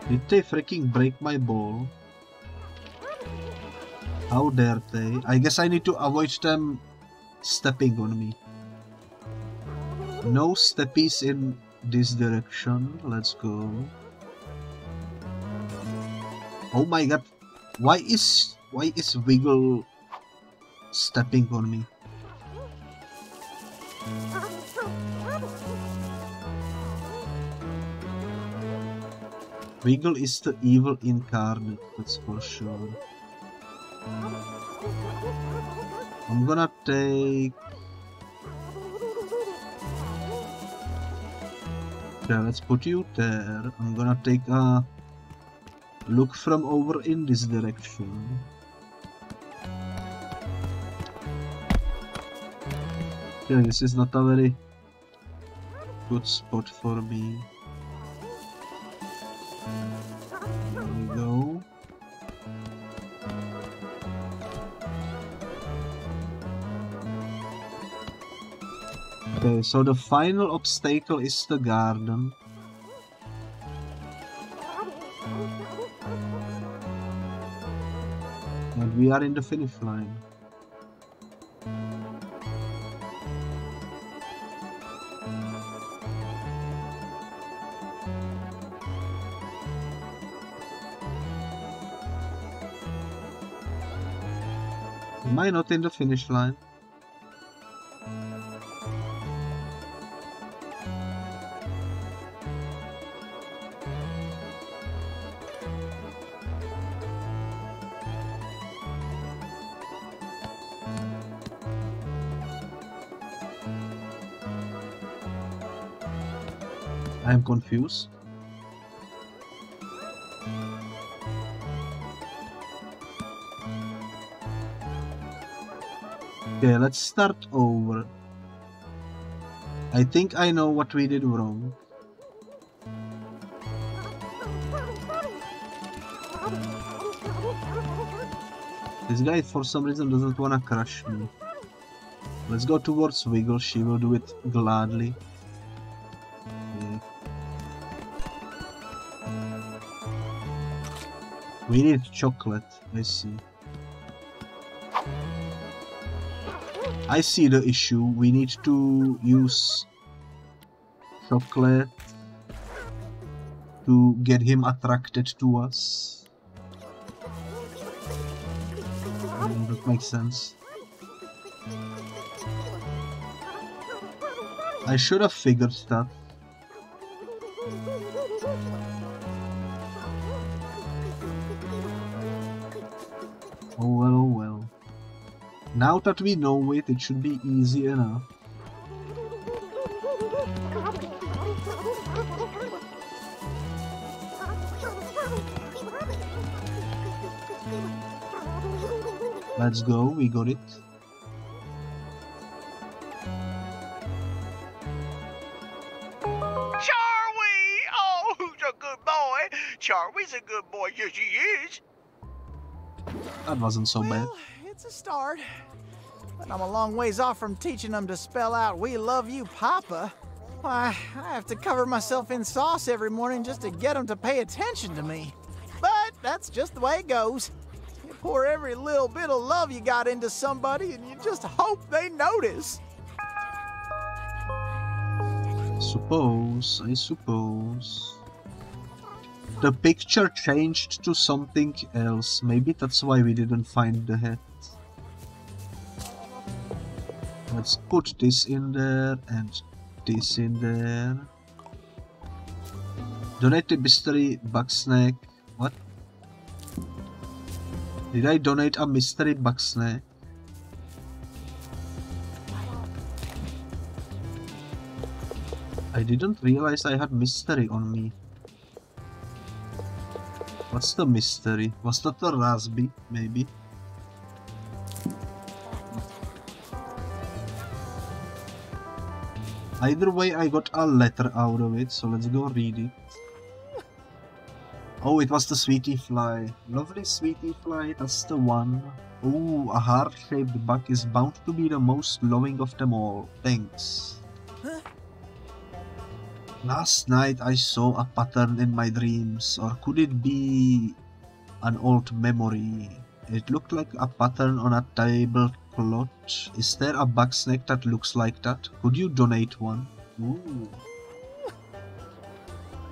Did they freaking break my ball? How dare they? I guess I need to avoid them stepping on me. No steppies in this direction. Let's go. Oh my god. Why is Wiggle stepping on me? Wiggle is the evil incarnate, that's for sure. I'm gonna take... Yeah, let's put you there. I'm gonna take a look from over in this direction. Yeah, this is not a very good spot for me. There we go. Okay, so the final obstacle is the garden. And we are in the finish line. Am I not in the finish line? I'm confused. Okay, let's start over. I think I know what we did wrong. This guy for some reason doesn't wanna crush me. Let's go towards Wiggle, she will do it gladly. Yeah. We need chocolate, I see. I see the issue, we need to use chocolate to get him attracted to us. That makes sense. I should have figured that. Oh well, oh well. Now that we know it, it should be easy enough. Let's go, we got it. Charlie! Oh, who's a good boy? Charlie's a good boy, yes he is. That wasn't so bad. It's a start. But I'm a long ways off from teaching them to spell out, "We love you, Papa." Why, I have to cover myself in sauce every morning just to get them to pay attention to me. But that's just the way it goes. You pour every little bit of love you got into somebody and you just hope they notice. I suppose. The picture changed to something else. Maybe that's why we didn't find the hat. Let's put this in there and this in there. Donate the mystery Bugsnax. What? Did I donate a mystery Bugsnax? I didn't realize I had mystery on me. What's the mystery? Was that the Raspberry? Maybe? Either way, I got a letter out of it, so let's go read it. Oh, it was the sweetie fly. Lovely sweetie fly, that's the one. Oh, a heart-shaped bug is bound to be the most loving of them all. Thanks. Last night I saw a pattern in my dreams, or could it be an old memory? It looked like a pattern on a tablecloth. Is there a Bugsnax that looks like that? Could you donate one? Ooh.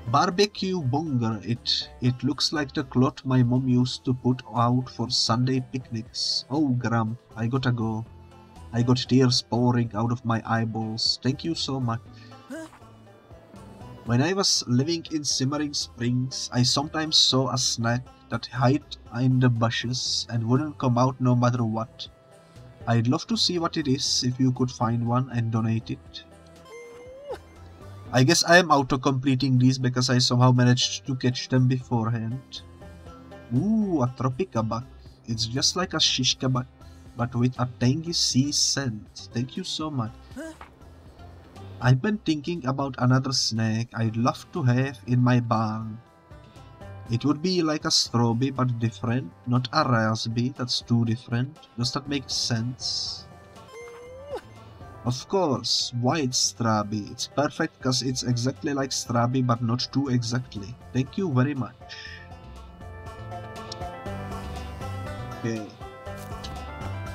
Barbecue Bonger. It looks like the cloth my mom used to put out for Sunday picnics. Oh, Grump, I gotta go. I got tears pouring out of my eyeballs. Thank you so much. When I was living in Simmering Springs, I sometimes saw a snack that hid in the bushes and wouldn't come out no matter what. I'd love to see what it is if you could find one and donate it. I guess I am auto-completing these because I somehow managed to catch them beforehand. Ooh, a Tropica bug. It's just like a Shishka bug, but with a tangy sea scent. Thank you so much. I've been thinking about another snack I'd love to have in my barn. It would be like a strawberry but different, not a raspberry, that's too different. Does that make sense? Of course, white strawberry. It's perfect because it's exactly like strawberry but not too exactly. Thank you very much. Okay.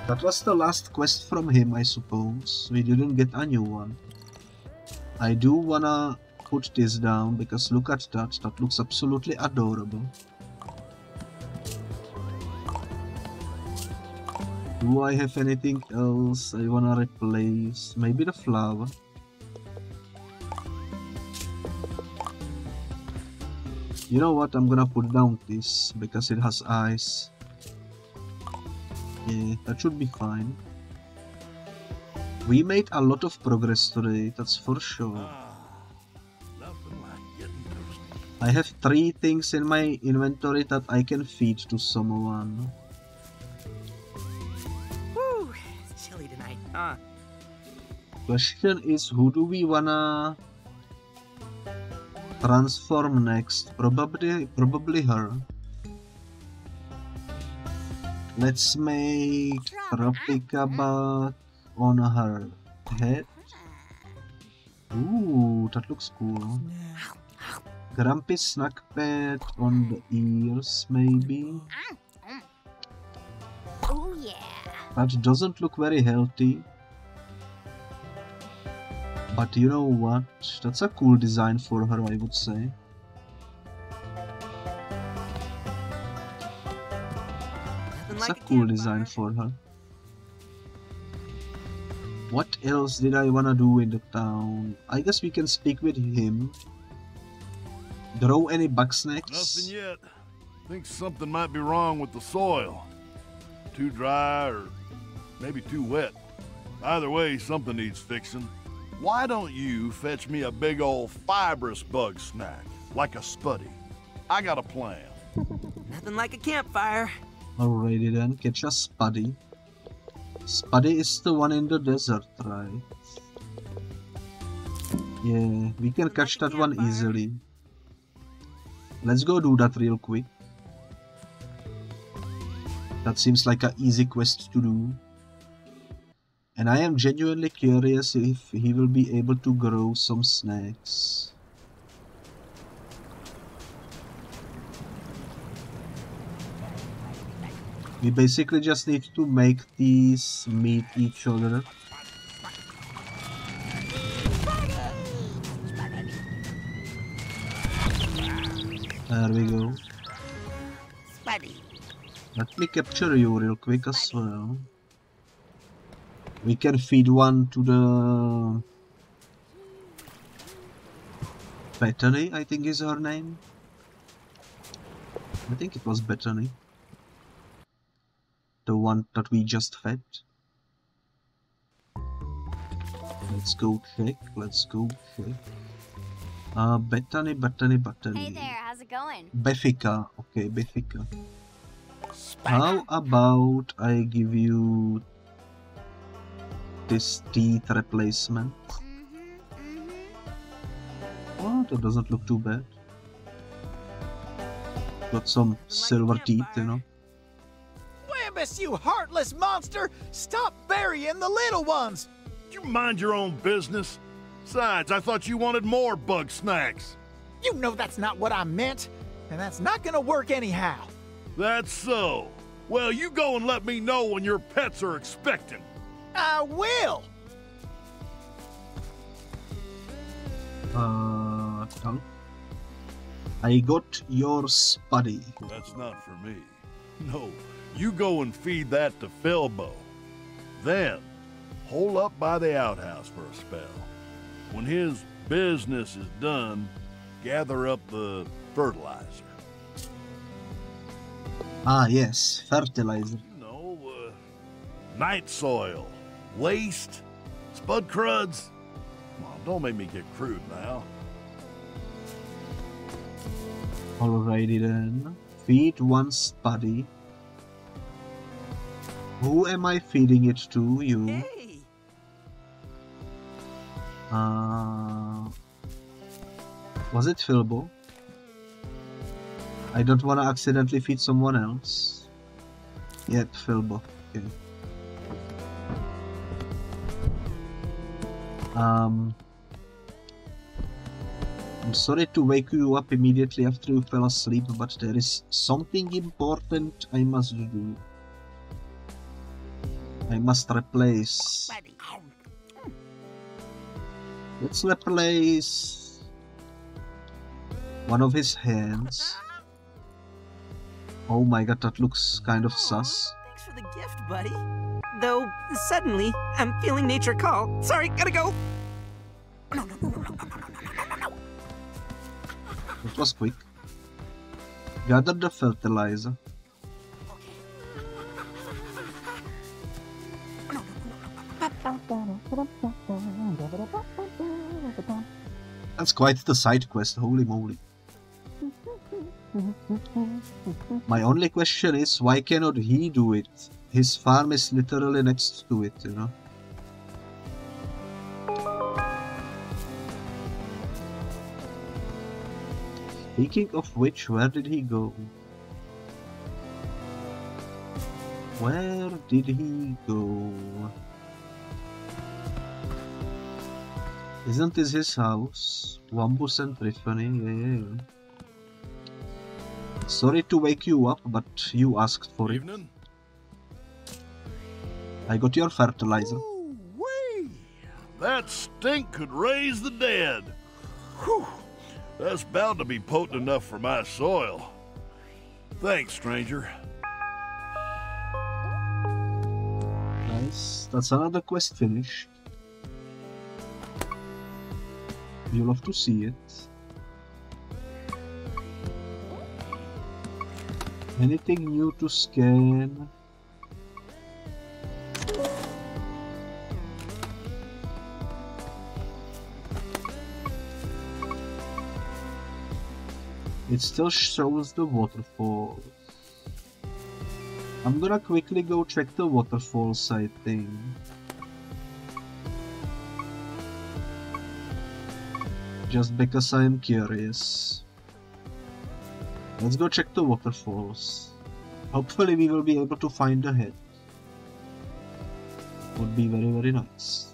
That was the last quest from him, I suppose. We didn't get a new one. I do wanna put this down because look at that, that looks absolutely adorable. Do I have anything else I wanna replace? Maybe the flower. You know what, I'm gonna put down this because it has eyes. Yeah, that should be fine. We made a lot of progress today, that's for sure. Nothing like I have 3 things in my inventory that I can feed to someone. Woo, it's chilly tonight, huh? Question is, who do we wanna transform next? Probably her. Let's make Beffica bug on her head. Ooh, that looks cool. Grumpy snack pad on the ears, maybe. Oh yeah. That doesn't look very healthy. But you know what? That's a cool design for her, I would say. It's a cool design for her. What else did I wanna do in the town? I guess we can speak with him. Grow any Bugsnax? Nothing yet. Think something might be wrong with the soil. Too dry or maybe too wet. Either way, something needs fixing. Why don't you fetch me a big old fibrous bug snack, like a spuddy? I got a plan. Nothing like a campfire. Alrighty then, catch a spuddy. Spuddy is the one in the desert, right? Yeah, we can catch that one easily. Let's go do that real quick. That seems like an easy quest to do. And I am genuinely curious if he will be able to grow some snacks. We basically just need to make these meet each other. There we go. Let me capture you real quick as well. We can feed one to the Bethany, I think is her name. I think it was Bethany. The one that we just fed. Let's go check, let's go check. Bethany. Hey there, how's it going? Beffica, okay, Beffica. How about I give you this teeth replacement? Oh, that doesn't look too bad. Got some silver teeth, you know. Wambus, you heartless monster! Stop burying the little ones! You mind your own business. Besides, I thought you wanted more bug snacks. You know that's not what I meant, and that's not gonna work anyhow. That's so. Well, you go and let me know when your pets are expecting. I will! No. I got your spuddy. That's not for me. No, you go and feed that to Philbo. Then, hole up by the outhouse for a spell. When his business is done, gather up the fertilizer. Ah, yes, fertilizer. You know, night soil, waste, spud cruds. Come on, don't make me get crude now. Alrighty then. Feed one spuddy. Who am I feeding it to? You. Hey. Was it Philbo? I don't want to accidentally feed someone else. Yep, Philbo. Okay. I'm sorry to wake you up immediately after you fell asleep, but there is something important I must do. I must replace... Let's replace one of his hands. Oh my god, that looks kind of sus. Thanks for the gift, buddy. Though, suddenly, I'm feeling nature call. Sorry, gotta go. It was quick. Gather the fertilizer. That's quite the side quest, holy moly. My only question is, why cannot he do it? His farm is literally next to it, you know? Speaking of which, where did he go? Where did he go? Isn't this his house? Wambus and Triffany, yeah. Sorry to wake you up, but you asked for it. I got your fertilizer. Ooh-wee. That stink could raise the dead. Whew. That's bound to be potent enough for my soil. Thanks, stranger. Nice. That's another quest finished. You'll have to see it. Anything new to scan? It still shows the waterfalls. I'm gonna quickly go check the waterfalls, I think. Just because I'm curious. Let's go check the waterfalls. Hopefully we will be able to find a head. Would be very, very nice.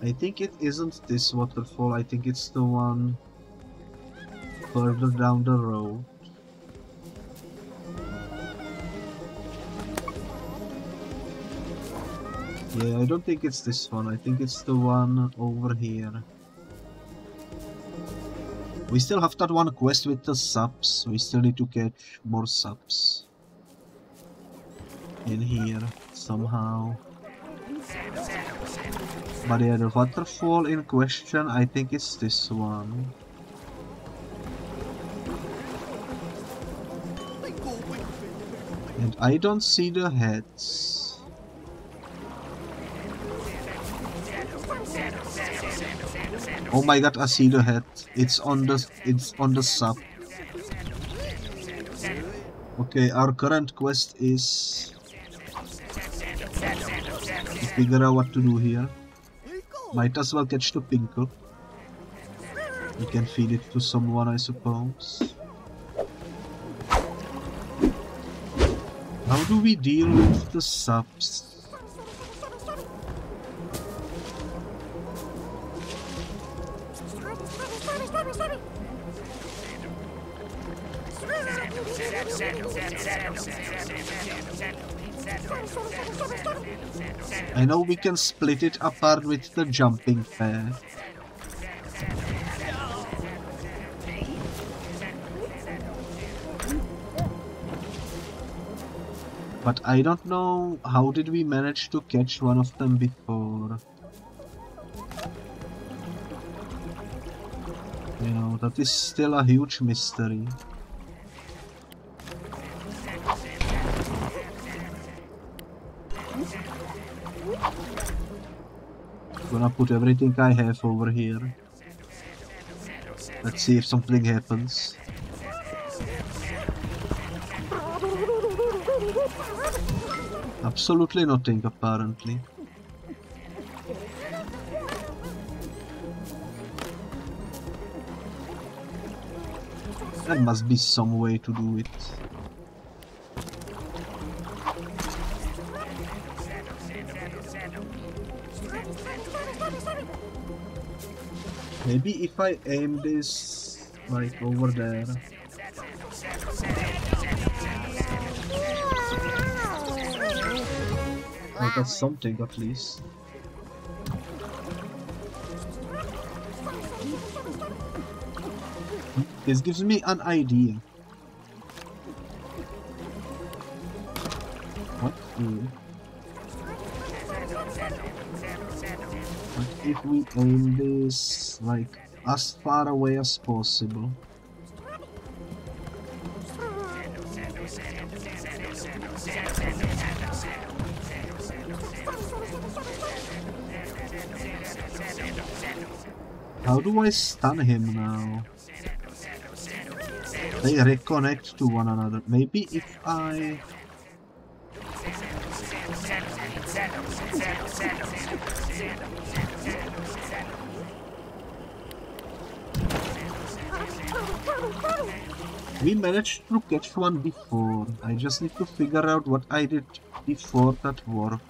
I think it isn't this waterfall, I think it's the one further down the road. Yeah, I don't think it's this one, I think it's the one over here. We still have that one quest with the subs, we still need to catch more subs. In here, somehow. But yeah, the waterfall in question, I think it's this one. And I don't see the heads. Oh my god, I see the head. It's on the sub. Okay, our current quest is to figure out what to do here. Might as well catch the pinkle. We can feed it to someone, I suppose. How do we deal with the subs? I know we can split it apart with the jumping pad. But I don't know how did we manage to catch one of them before. You know, that is still a huge mystery. Gonna put everything I have over here. Let's see if something happens. Absolutely nothing, apparently. There must be some way to do it. Maybe if I aim this like over there. I got something at least. This gives me an idea. What if we aim this like as far away as possible? How do I stun him now? They reconnect to one another. Maybe if I... We managed to catch one before. I just need to figure out what I did before that worked.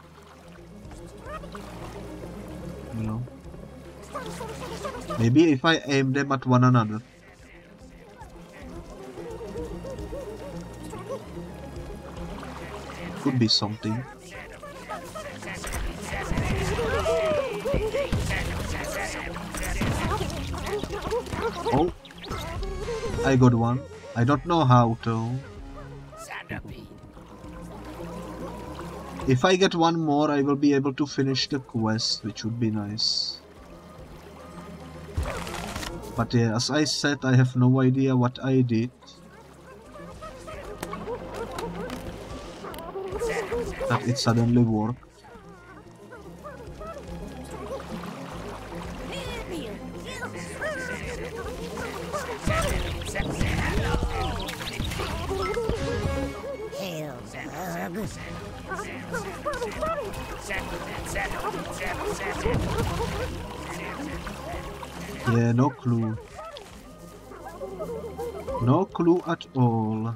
You know? Maybe if I aim them at one another. Could be something. Oh, I got one. I don't know how to. If I get one more, I will be able to finish the quest, which would be nice. But yeah, as I said, I have no idea what I did. That it suddenly worked. Yeah, no clue. No clue at all.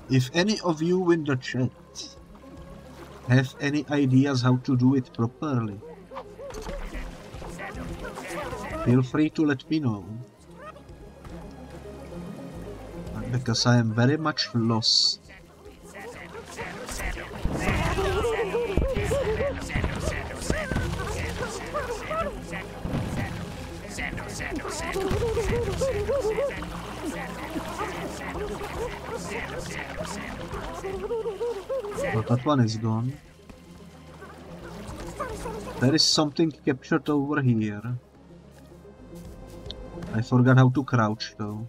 If any of you in the chat have any ideas how to do it properly, feel free to let me know. Because I am very much lost. Oh, that one is gone. There is something captured over here. I forgot how to crouch though.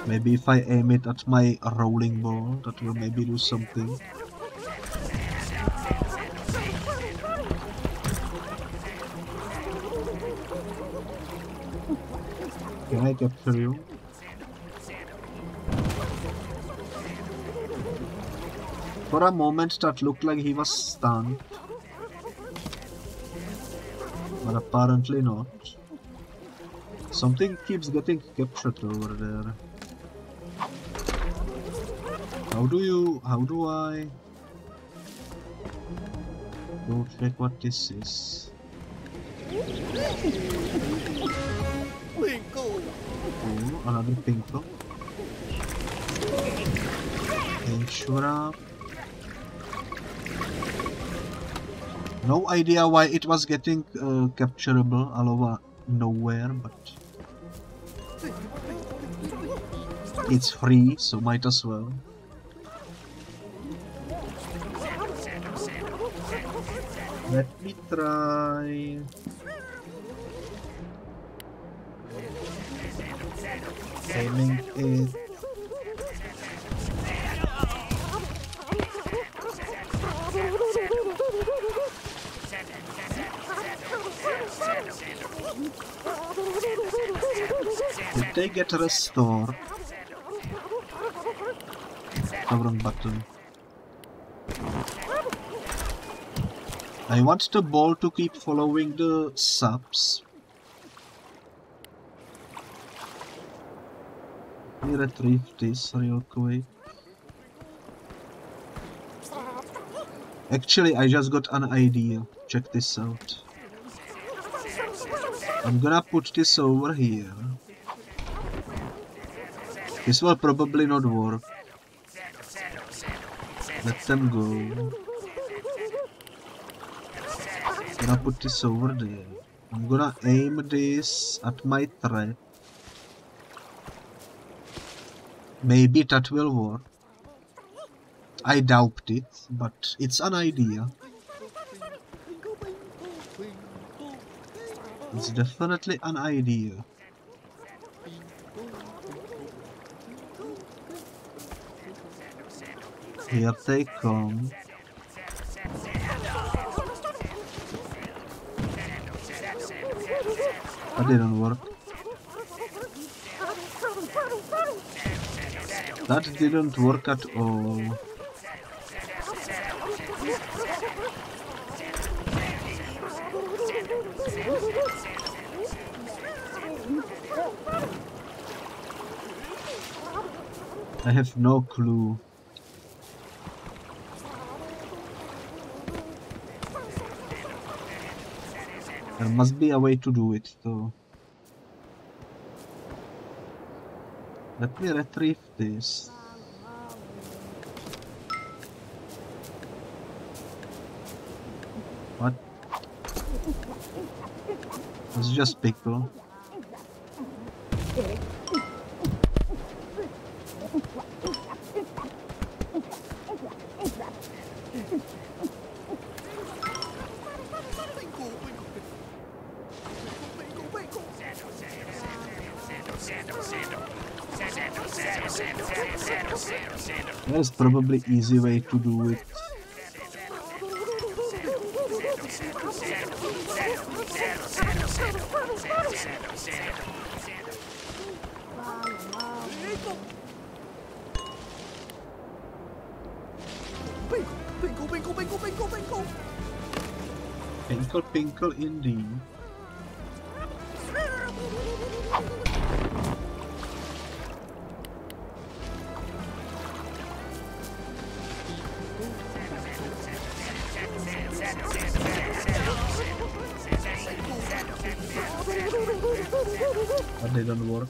Maybe if I aim it at my rolling ball, that will maybe do something. Can I capture you? For a moment that looked like he was stunned. But apparently not. Something keeps getting captured over there. How do I go check what this is? Oh, another Pinkle. Inshura. No idea why it was getting capturable all over nowhere, but it's free, so might as well. Let me try. Aiming it. Did they get restored? The wrong button. I want the ball to keep following the subs. Let me retrieve this real quick. Actually, I just got an idea. Check this out. I'm gonna put this over here. This will probably not work. Let them go. I'm gonna put this over there. I'm gonna aim this at my trap. Maybe that will work. I doubt it, but it's an idea. It's definitely an idea. Here they come. That didn't work. That didn't work at all. I have no clue. There must be a way to do it, though. Let me retrieve this. What? It's just pickle. There's probably easy way to do it. Pinkle, pinkle indeed. That didn't work.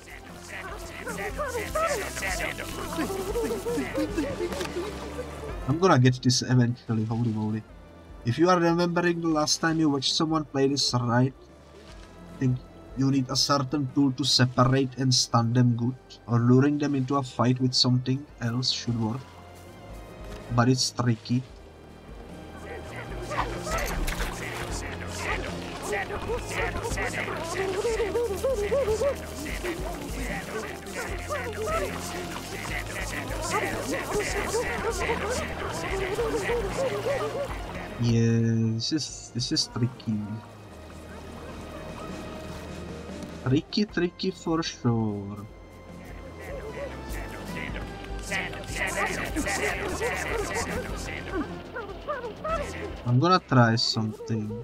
I'm gonna get this eventually, holy moly. If you are remembering the last time you watched someone play this right, I think you need a certain tool to separate and stun them good, or luring them into a fight with something else should work. But it's tricky. Yeah, this is tricky. Tricky for sure. I'm gonna try something.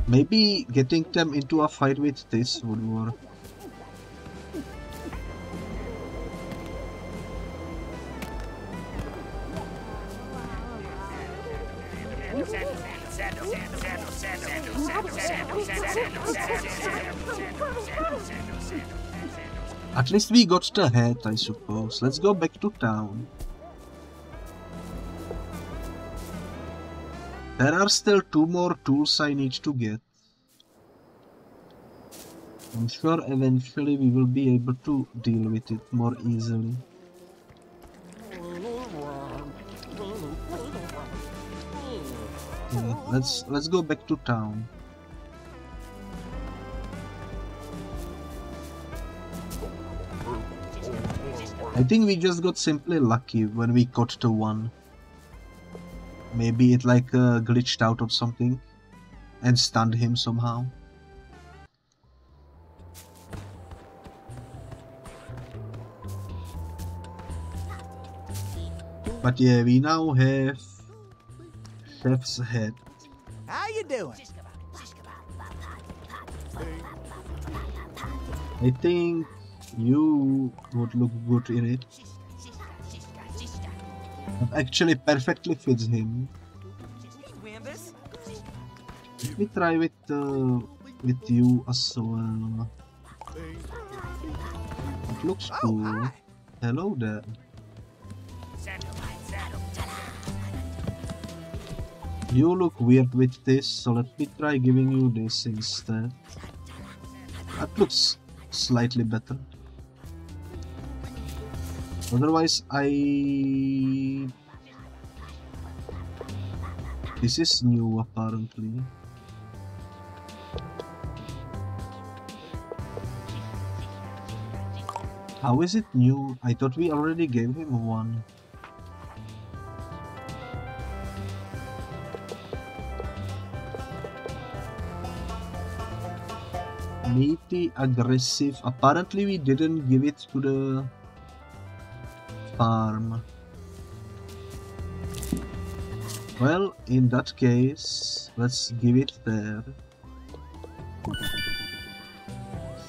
Maybe getting them into a fight with this would work. At least we got the head, I suppose. Let's go back to town. There are still 2 more tools I need to get. I'm sure eventually we will be able to deal with it more easily. Yeah, let's go back to town. I think we just got simply lucky when we caught the one. Maybe it like glitched out or something and stunned him somehow. But yeah, we now have Chef's head. How you doing? I think you would look good in it. It actually perfectly fits him. Let me try with you as well. It looks cool. Oh, hello there. You look weird with this, so let me try giving you this instead. That looks slightly better. Otherwise, this is new apparently. How is it new? I thought we already gave him one. Meaty, aggressive. Apparently we didn't give it to the farm. Well, in that case, let's give it there.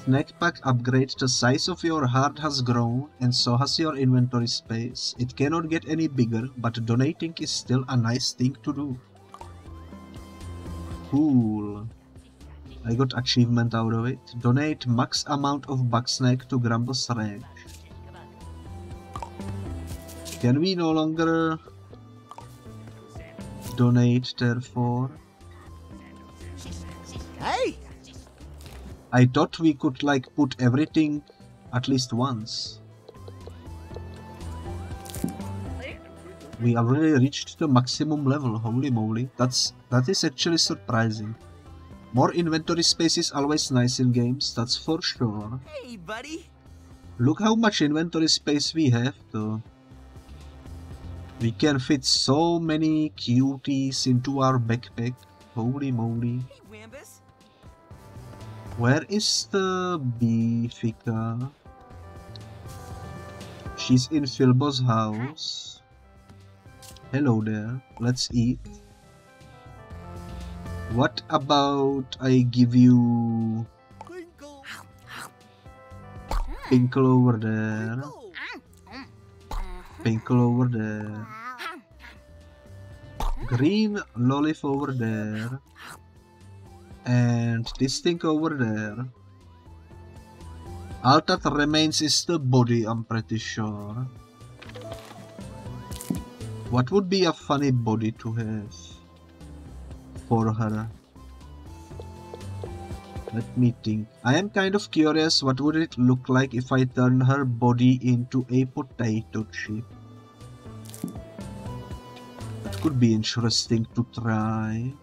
Snack pack upgrade. The size of your heart has grown and so has your inventory space. It cannot get any bigger, but donating is still a nice thing to do. Cool. I got achievement out of it. Donate max amount of Bugsnax to Grumble's ranch. Can we no longer donate therefore? Hey! I thought we could like put everything at least once. We already reached the maximum level, holy moly. That is actually surprising. More inventory space is always nice in games, that's for sure. Hey, buddy. Look how much inventory space we have though. We can fit so many cuties into our backpack. Holy moly. Hey, Wambus. Where is the Beffica? She's in Philbo's house. Hello there. Let's eat. What about I give you Pinkle over there, Pinkle over there, green Lolif over there, and this thing over there. All that remains is the body, I'm pretty sure. What would be a funny body to have for her? Let me think. I am kind of curious what would it look like if I turn her body into a potato chip. It could be interesting to try.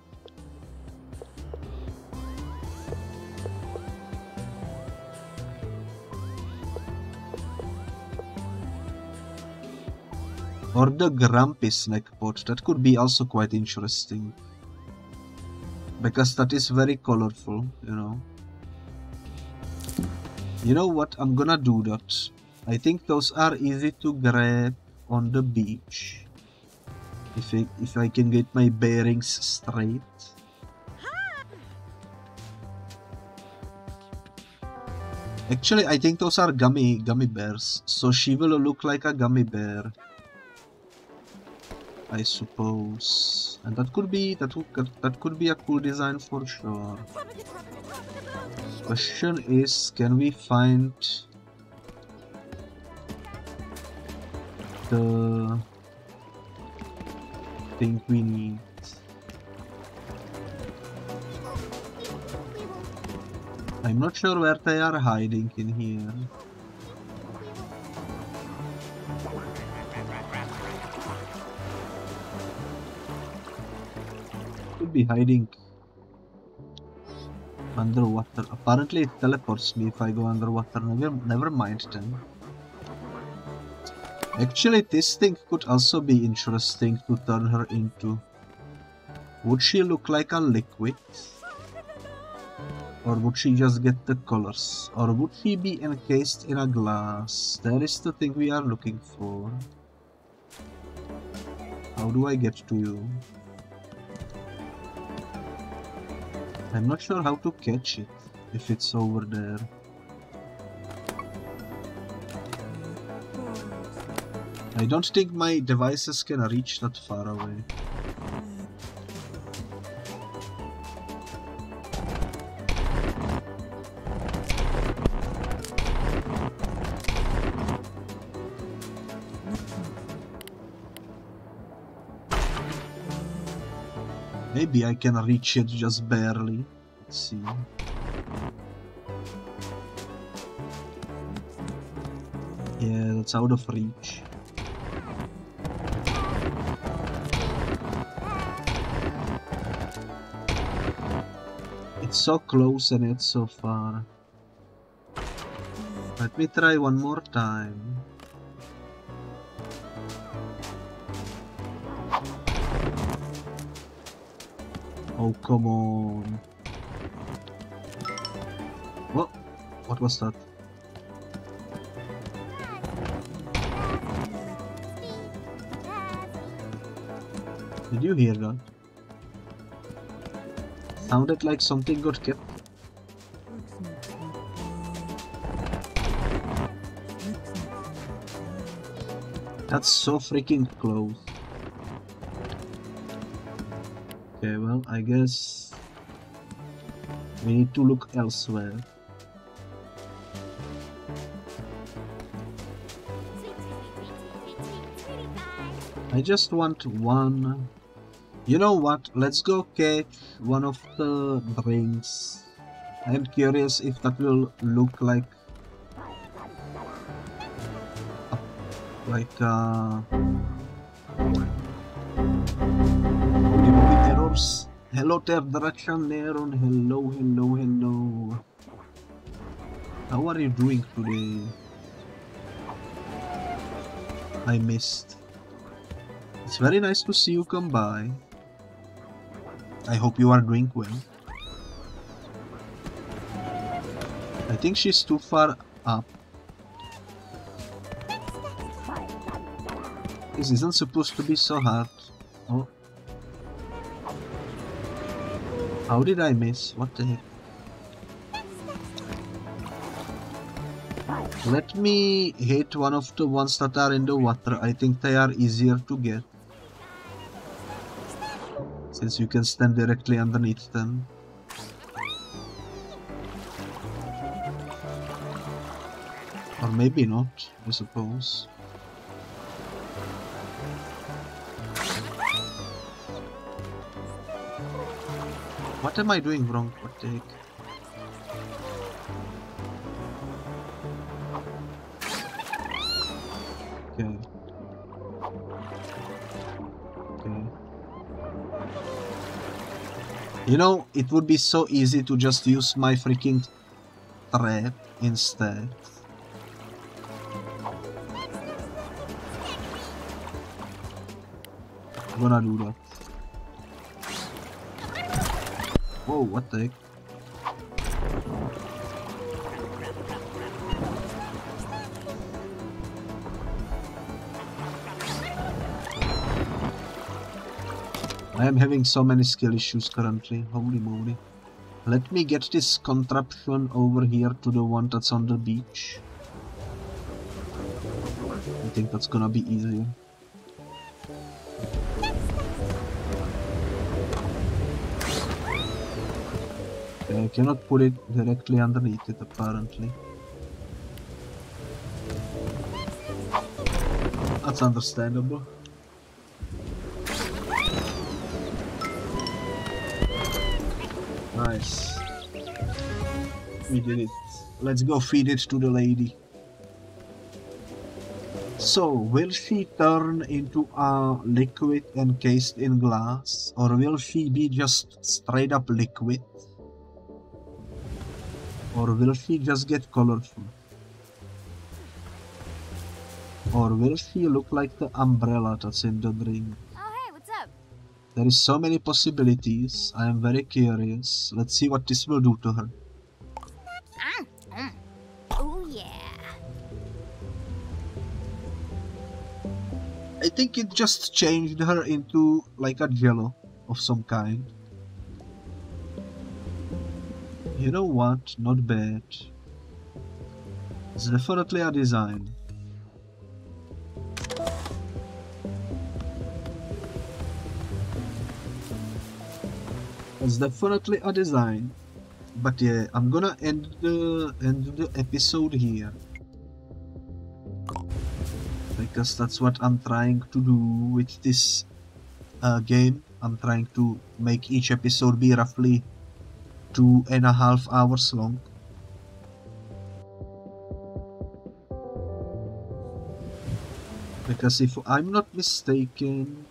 Or the grumpy snack pot, that could be also quite interesting. Because that is very colorful, you know. You know what, I'm gonna do that. I think those are easy to grab on the beach. If I can get my bearings straight. Actually, I think those are gummy bears, so she will look like a gummy bear, I suppose, and that could be a cool design for sure. Question is, can we find the thing we need? I'm not sure where they are hiding in here. Could be hiding underwater. Apparently it teleports me if I go underwater. Never mind then. Actually, this thing could also be interesting to turn her into. Would she look like a liquid? Or would she just get the colors? Or would she be encased in a glass? That is the thing we are looking for. How do I get to you? I'm not sure how to catch it, if it's over there. I don't think my devices can reach that far away. Maybe I can reach it just barely. Let's see. Yeah, that's out of reach. It's so close and yet so far. Let me try one more time. Oh, come on. What was that? Did you hear that? Sounded like something got kept. That's so freaking close. Okay, well, I guess we need to look elsewhere. I just want one. You know what? Let's go catch one of the drinks. I'm curious if that will look like errors. Hello there, Direction Neron. Hello. How are you doing today? I missed. It's very nice to see you come by. I hope you are doing well. I think she's too far up. This isn't supposed to be so hard. Oh. How did I miss? What the heck? Let me hit one of the ones that are in the water. I think they are easier to get, since you can stand directly underneath them. Or maybe not, I suppose. What am I doing wrong? What the heck? Okay. You know, it would be so easy to just use my freaking trap instead. I'm gonna do that. Whoa, what the heck? I am having so many skill issues currently, holy moly. Let me get this contraption over here to the one that's on the beach. I think that's gonna be easier. Okay, I cannot put it directly underneath it apparently. That's understandable. Nice. We did it. Let's go feed it to the lady. So, will she turn into a liquid encased in glass? Or will she be just straight up liquid? Or will she just get colorful? Or will she look like the umbrella that's in the drink? There is so many possibilities. I am very curious. Let's see what this will do to her. Oh yeah. I think it just changed her into like a jello of some kind. You know what? Not bad. It's definitely a design. It's definitely a design, but yeah, I'm gonna end the episode here, because that's what I'm trying to do with this game. I'm trying to make each episode be roughly 2.5 hours long. Because if I'm not mistaken,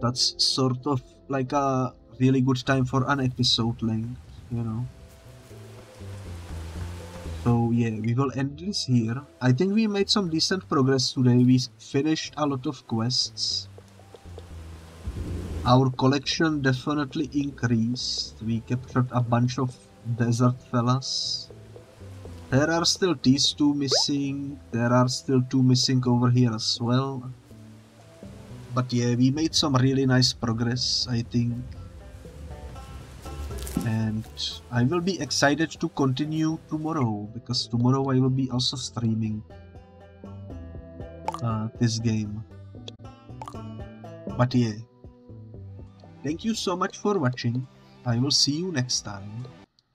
that's sort of like a really good time for an episode length, you know. So yeah, we will end this here. I think we made some decent progress today. We finished a lot of quests. Our collection definitely increased. We captured a bunch of desert fellas. There are still these two missing. There are still two missing over here as well. But yeah, we made some really nice progress, I think. And I will be excited to continue tomorrow, because tomorrow I will be also streaming this game. But yeah, thank you so much for watching. I will see you next time.